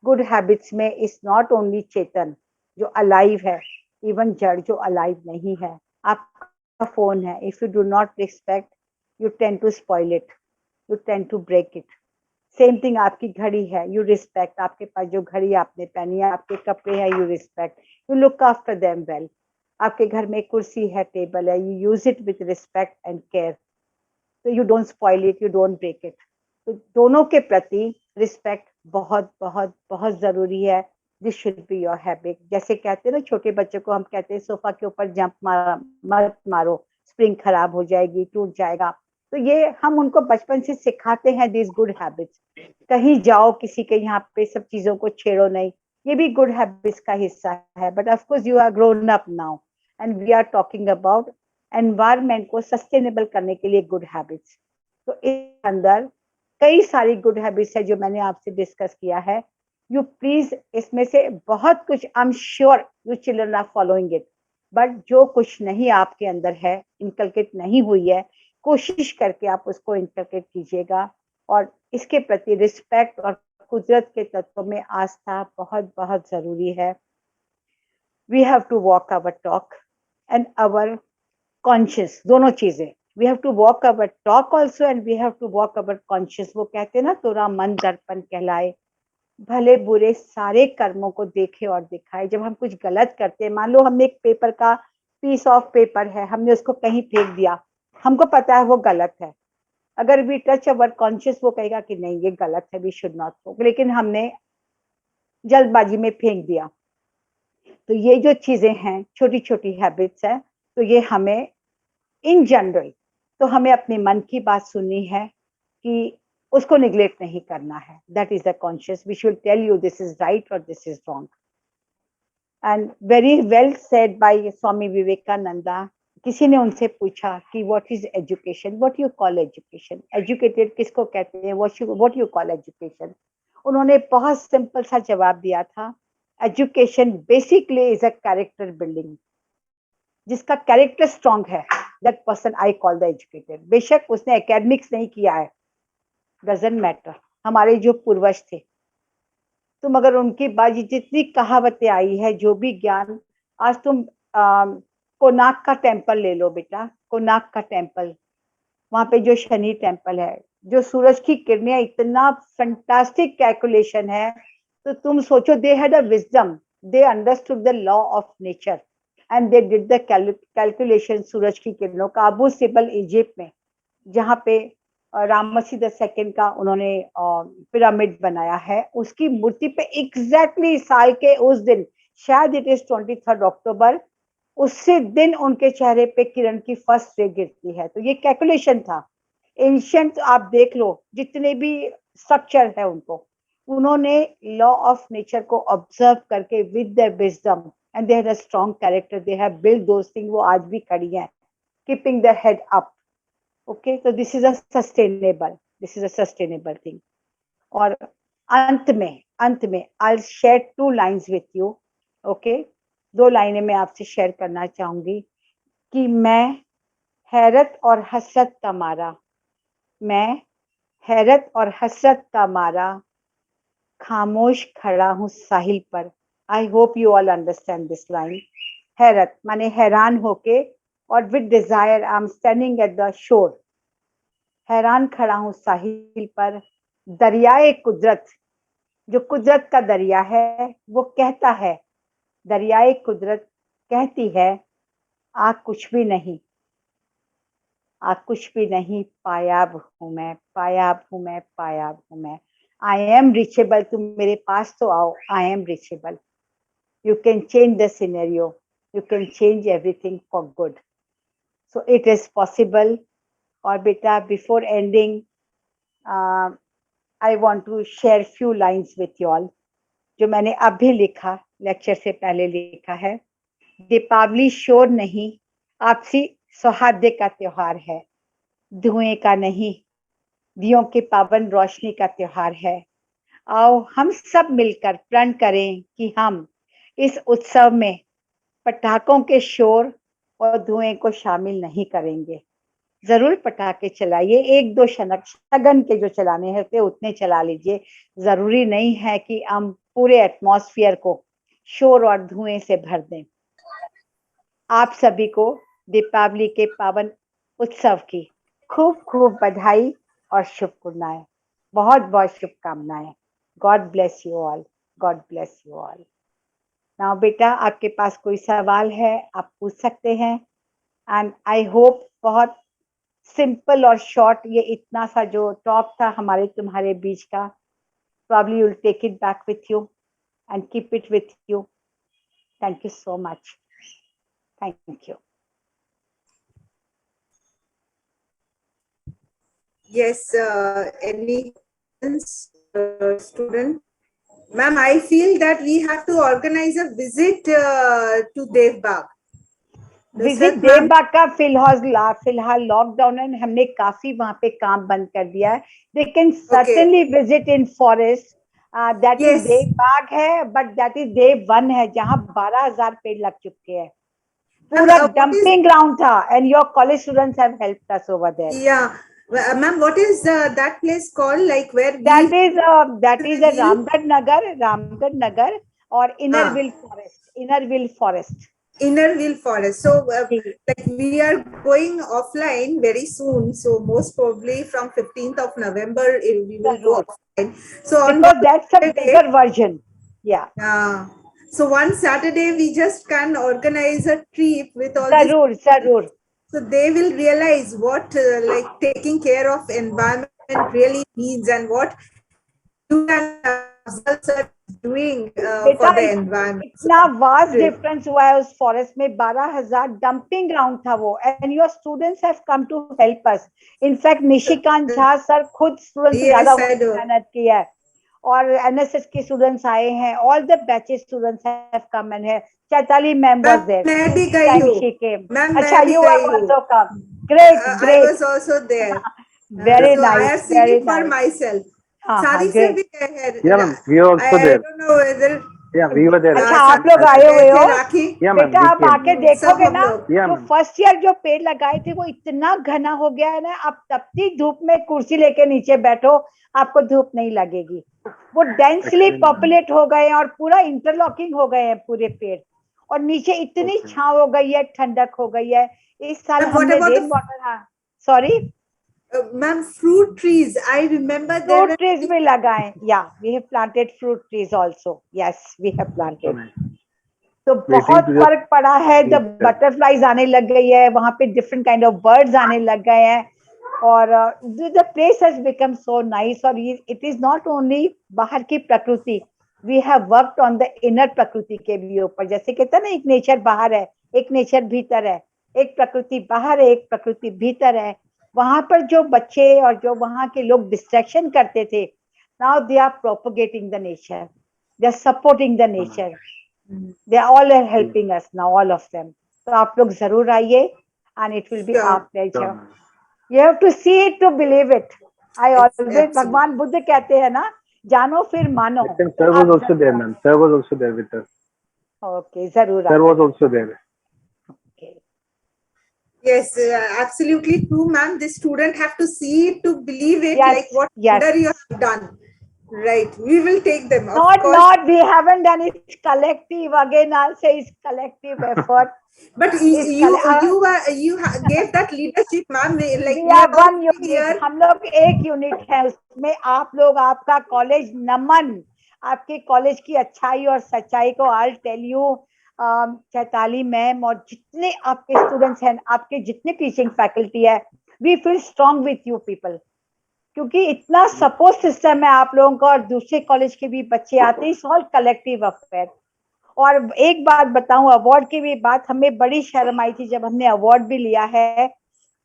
गुड हैबिट्स में इज नॉट ओनली चेतन जो अलाइव है, इवन जड़ जो अलाइव नहीं है. आपका फोन है, if you do not respect you tend to spoil it, you tend to break it. Same thing आपकी घड़ी है, यू रिस्पेक्ट. आपके पास जो घड़ी आपने पहनी है, आपके कपड़े हैं, you respect, you look after them well. आपके घर में कुर्सी है, टेबल है, you use it with respect and care. तो you don't spoil it, you don't break it. तो दोनों के प्रति रिस्पेक्ट बहुत बहुत बहुत जरूरी है. This should be your habit. जैसे कहते हैं ना छोटे बच्चों को, हम कहते हैं सोफा के ऊपर जंप मत मारो, स्प्रिंग खराब हो जाएगी, टूट जाएगा. तो ये हम उनको बचपन से सिखाते हैं दिस गुड हैबिट्स. कहीं जाओ किसी के यहाँ पे सब चीजों को छेड़ो नहीं, ये भी गुड हैबिट्स का हिस्सा है. But of course you are grown up now and we are talking about environment को सस्टेनेबल करने के लिए गुड हैबिट्स. तो इस अंदर कई सारी गुड हैबिट्स है जो मैंने आपसे डिस्कस किया है. यू प्लीज इसमें से बहुत कुछ, I am sure you children are following it, but जो कुछ नहीं आपके अंदर है, इनकलकेट नहीं हुई है, कोशिश करके आप उसको इनकलकेट कीजिएगा. और इसके प्रति रिस्पेक्ट और कुदरत के तत्वों में आस्था बहुत बहुत जरूरी है. We have to walk our talk and our conscious, दोनों चीजें. We have to walk our talk also and we have to walk our conscious. वो कहते हैं ना, तोरा मन दर्पण कहलाए. भले बुरे सारे कर्मों को देखे और दिखाए. जब हम कुछ गलत करते हैं, मान लो हमने एक पेपर का पीस ऑफ पेपर है, हमने उसको कहीं फेंक दिया, हमको पता है वो गलत है. अगर वी टच अवर कॉन्शियस, वो कहेगा कि नहीं ये गलत है, वी शुड नॉट थ्रो, लेकिन हमने जल्दबाजी में फेंक दिया. तो ये जो चीजें हैं, छोटी छोटी हैबिट्स है, तो ये हमें इन जनरल, तो हमें अपने मन की बात सुननी है कि उसको निग्लेक्ट नहीं करना है. That is the conscious. We should tell you this is right और this is wrong. And very well said by Swami Vivekananda. किसी ने उनसे पूछा कि what is education, what you call education, educated किसको कहते हैं, व्हाट यू कॉल एजुकेशन. उन्होंने बहुत सिंपल सा जवाब दिया था, education basically is a character building. जिसका कैरेक्टर स्ट्रांग है, that person I call the educated. बेशक उसने एकेडमिक्स नहीं किया है, डजंट मैटर. हमारे जो पूर्वज थे, तुम अगर उनकी बात, जितनी कहावतें आई है, जो भी ज्ञान, आज तुम कोणार्क का टेम्पल ले लो बेटा, कोणार्क का टेम्पल, वहां पे जो शनि टेम्पल है, जो सूरज की किरणें, इतना फैंटास्टिक कैलकुलेशन है. तो तुम सोचो, they had a wisdom, they understood the law of nature and they did the calculation सूरज की किरणों का. अबू सिबल इजिप्ट में, जहाँ पे रामसी II का उन्होंने पिरामिड बनाया है, उसकी मूर्ति पे एग्जैक्टली साल के उस दिन, शायद इट इज 23 अक्टूबर, उससे दिन उनके चेहरे पे किरण की फर्स्ट रे गिरती है. तो ये कैलकुलेशन था. एंशिएंट आप देख लो, जितने भी स्ट्रक्चर है उनको, उन्होंने लॉ ऑफ नेचर को ऑब्जर्व करके with their wisdom and they had a strong character, they have build those thing. वो आज भी खड़ी हैं, keeping the head up. Okay, तो this is a sustainable thing. और अंत में I share 2 lines with you. Okay, 2 लाइनें मैं आपसे शेयर करना चाहूंगी कि मैं हैरत और हसरत का मारा, मैं हैरत और हसरत का मारा, खामोश खड़ा हूँ साहिल पर. I hope you all understand this line. हैरत माने हैरान होके, और with Dzire I am standing at the shore. हैरान खड़ा हूँ साहिल पर, दरियाए कुदरत, जो कुदरत का दरिया है, वो कहता है, दरियाए कुदरत कहती है, आग कुछ भी नहीं, आग कुछ भी नहीं, पायाब हूं मैं, पायाब हूं मैं, पायाब हूं मैं. आई एम रिचेबल, तुम मेरे पास तो आओ. I am reachable. You can change the scenario, you can change everything for good. So it is possible. और बेटा, before ending, I want to share few lines with you all, जो मैंने अभी लिखा, लेक्चर से पहले लिखा है. दीपावली शोर नहीं, आपसी सौहार्द का त्योहार है. धुएं का नहीं, दियों की पावन रोशनी का त्योहार है. आओ हम सब मिलकर प्रण करें कि हम इस उत्सव में पटाखों के शोर और धुएं को शामिल नहीं करेंगे. जरूर पटाखे चलाइए, 1-2 शगन के जो चलाने हैं उतने चला लीजिए. जरूरी नहीं है कि हम पूरे एटमॉस्फेयर को शोर और धुएं से भर दें. आप सभी को दीपावली के पावन उत्सव की खूब खूब बधाई और शुभकामनाएं. बहुत बहुत शुभकामनाएं. God bless you all. God bless you all. Now बेटा, आपके पास कोई सवाल है, आप पूछ सकते हैं. एंड आई होप बहुत सिंपल और शॉर्ट, ये इतना सा जो टॉप था हमारे तुम्हारे बीच का, probably you'll take it back with you and keep it with you. Thank you so much. Thank you. Yes, any student? Ma'am, I feel that we have to organize a visit to Dev Bagh. Visit Dev Bagh का फिलहाल lockdown है, हमने काफी वहां पे काम बंद कर दिया है. They can certainly visit in forest, that is Dev Bagh है, बट दैट इज देव 1 है, जहाँ 12,000 पेड़ लग चुके हैं. पूरा डंपिंग ग्राउंड था, and your college students have helped us over there. Yeah, ma'am, what is that place called? Like where that is a Ramgarh Nagar or Innerville Forest. Innerville Forest. So like we are going offline very soon, so most probably from 15th of November we will go offline. So because that's a bigger version. Yeah. So one Saturday we just can organize a trip with all Zarur. So they will realize what like taking care of environment really means, and what you can are doing for the environment. इतना vast difference हुआ है उस forest में. 12,000 dumping ground था वो, and your students have come to help us. In fact, Nishikant Jha sir खुद students से ज्यादा मेहनत की है, और एनएसएस के स्टूडेंट्स आए हैं, all the batches students have come and है. Chaitali ma'am was there. मैं भी गई हूँ. She came. मैम अच्छा, मैं भी यू गई हैव हूँ. Also come. Great, I great. was also there. Very So I nice, have seen very it for nice. myself. हाँ, Sadiq sir great. भी है. Yeah, ma'am. We were also I there. don't know whether. Yeah, we were there. अच्छा, हाँ, आप लोग सब आए हुए गए हो. थे, राखी. Yeah, ma'am. बेटा We आप came. आके सब देखोगे हम ना, लोग. Yeah, जो ma'am. फर्स्ट ईयर जो पेड़ लगाए थे वो इतना घना हो गया है ना, आप तपती धूप में कुर्सी लेके नीचे बैठो, आपको धूप नहीं लगेगी. वो डेंसली Excellent. पॉपुलेट हो गए हैं और पूरा इंटरलॉकिंग हो गए हैं पूरे पेड़, और नीचे इतनी Okay. छांव हो गई है, ठंडक हो गई है. इस साल And what हमने about रेन the वाटर, हाँ sorry, ma'am, fruit trees? I remember there fruit were. Trees भी लगाए. या we have planted fruit trees also. Yes, we have So planted. nice. तो Waiting बहुत to just फर्क पड़ा है. see जब that. बटरफ्लाईज आने लग गई है, वहां पे डिफरेंट काइंड ऑफ बर्ड्स आने लग गए हैं, और the place has become so nice. और इट इज नॉट ओनली बाहर की प्रकृति, we have worked on the inner प्रकृति के भी ऊपर. जैसे कहते हैं ना, एक नेचर बाहर है, एक नेचर भीतर है, एक प्रकृति बाहर है, एक प्रकृति भीतर है. वहां पर जो बच्चे और जो वहां के लोग डिस्ट्रैक्शन करते थे, now they are propagating the nature, they are supporting the nature. They all are helping us now, all of them. तो आप लोग जरूर आइए, and it will be Sure. our So pleasure. nice. You have to see it to believe it. I always, Absolutely. भगवान बुद्ध कहते हैं ना, जानो फिर मानो. Next time, sir was also there, ma'am. Sir was also there with us. Okay, जरूर Sir आइए. was also there. Okay. Yes, absolutely true, ma'am. The student have to see it to believe it, Yes, like what yes. wonder you have done. Right. We will take them. Of Not, course. not, we haven't done it collective. Again, I'll say it's collective effort. But It's you gave that leadership, ma'am. Like We we are are one all unit. here. हम लोग एक unit है, उसमें आप लोग, आपका college नमन, आपके college की अच्छाई और सच्चाई को. I'll tell you, Chaitali ma'am और जितने आपके स्टूडेंट्स हैं, आपके जितने टीचिंग फैकल्टी है, we feel strong with you people. क्योंकि इतना सपोर्ट सिस्टम है आप लोगों का, और दूसरे कॉलेज के भी बच्चे आते हैं. It's all collective affair. और एक बात बताऊं, अवार्ड की भी बात, हमें बड़ी शर्म आई थी जब हमने अवार्ड भी लिया है.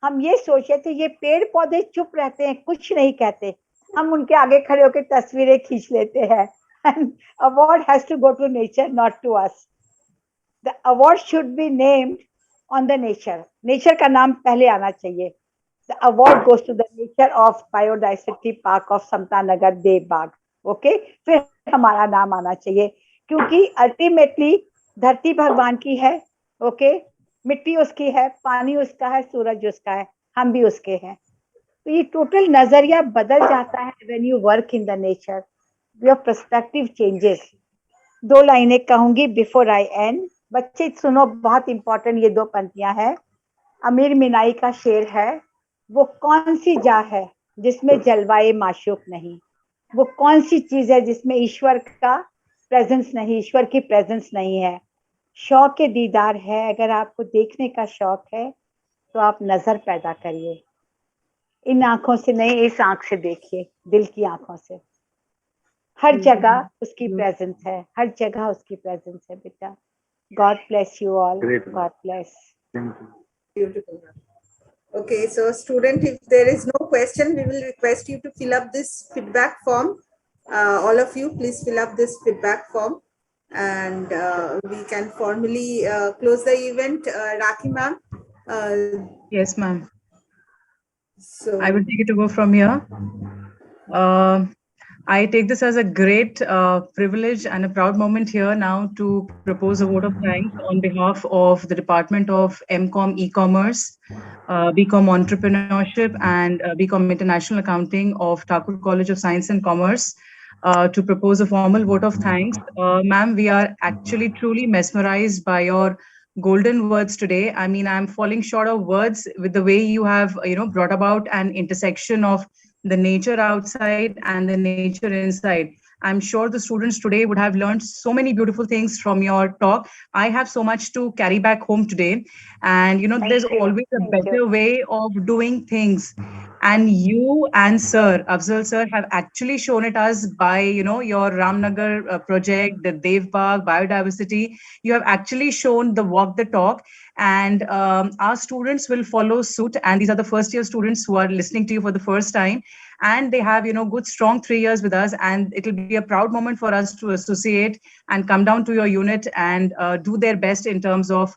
हम ये सोचे थे, ये पेड़ पौधे चुप रहते हैं, कुछ नहीं कहते, हम उनके आगे खड़े होकर तस्वीरें खींच लेते हैं. Award has to go to nature, not to us. The award should be named on the nature. Nature का नाम पहले आना चाहिए. The award goes to the nature of biodiversity park of Samta Nagar Dev Bagh. Okay, फिर हमारा नाम आना चाहिए, क्योंकि अल्टीमेटली धरती भगवान की है. ओके, मिट्टी उसकी है, पानी उसका है, सूरज उसका है, हम भी उसके हैं. तो ये टोटल नजरिया बदल जाता है when you work in the nature. Your perspective changes. 2 लाइनें कहूंगी बिफोर आई एंड. बच्चे सुनो, बहुत इंपॉर्टेंट ये 2 पंक्तियां हैं. अमीर मिनाई का शेर है, वो कौन सी जा है जिसमें जलवाए माशूक नहीं. वो कौन सी चीज है जिसमें ईश्वर का प्रेजेंस नहीं, ईश्वर की प्रेजेंस नहीं है. शौक के दीदार है. अगर आपको देखने का शौक है तो आप नजर पैदा करिए. इन आंखों से नहीं, इस आंख से देखिए, दिल की आंखों से. हर जगह उसकी प्रेजेंस है, हर जगह उसकी प्रेजेंस है बेटा. God bless you all. Great. God bless. Thank you. Beautiful. Okay, so student, if there is no question, we will request you to fill up this feedback form. All of you, please fill up this feedback form, and we can formally close the event. Rakhi ma'am. Yes, ma'am. So I will take it over from here. I take this as a great privilege and a proud moment here now to propose a vote of thanks on behalf of the Department of MCOM E-Commerce, BCom Entrepreneurship, and BCom International Accounting of Thakur College of Science and Commerce to propose a formal vote of thanks. Ma'am, we are actually truly mesmerized by your golden words today. I mean, I'm falling short of words with the way you have, brought about an intersection of the nature outside and the nature inside. I'm sure the students today would have learned so many beautiful things from your talk. I have so much to carry back home today. And, there's always a better way of doing things. And you and Sir, Afzal Sir, have actually shown it us by, your Ramnagar project, the Dev Bagh, biodiversity. You have actually shown the walk the talk. And our students will follow suit. And these are the first year students who are listening to you for the first time. and they have, good strong 3 years with us, and it will be a proud moment for us to associate and come down to your unit and do their best in terms of,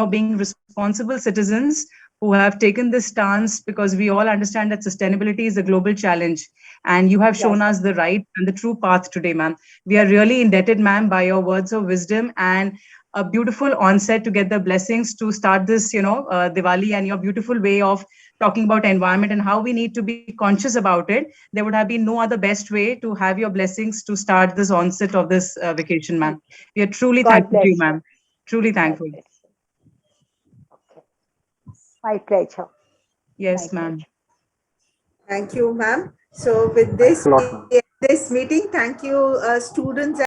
being responsible citizens who have taken this stance, because we all understand that sustainability is a global challenge, and you have shown us the right and the true path today, ma'am. We are really indebted, ma'am, by your words of wisdom and a beautiful onset to get the blessings to start this, Diwali, and your beautiful way of talking about environment and how we need to be conscious about it. There would have been no other best way to have your blessings to start this onset of this vacation, ma'am. We are truly God thankful to bless you, you. ma'am. Truly God thankful. bless you. Okay. My pleasure. Yes, My ma'am. pleasure. Thank you, ma'am. So with Thanks this, a lot, ma'am. this meeting, thank you, students.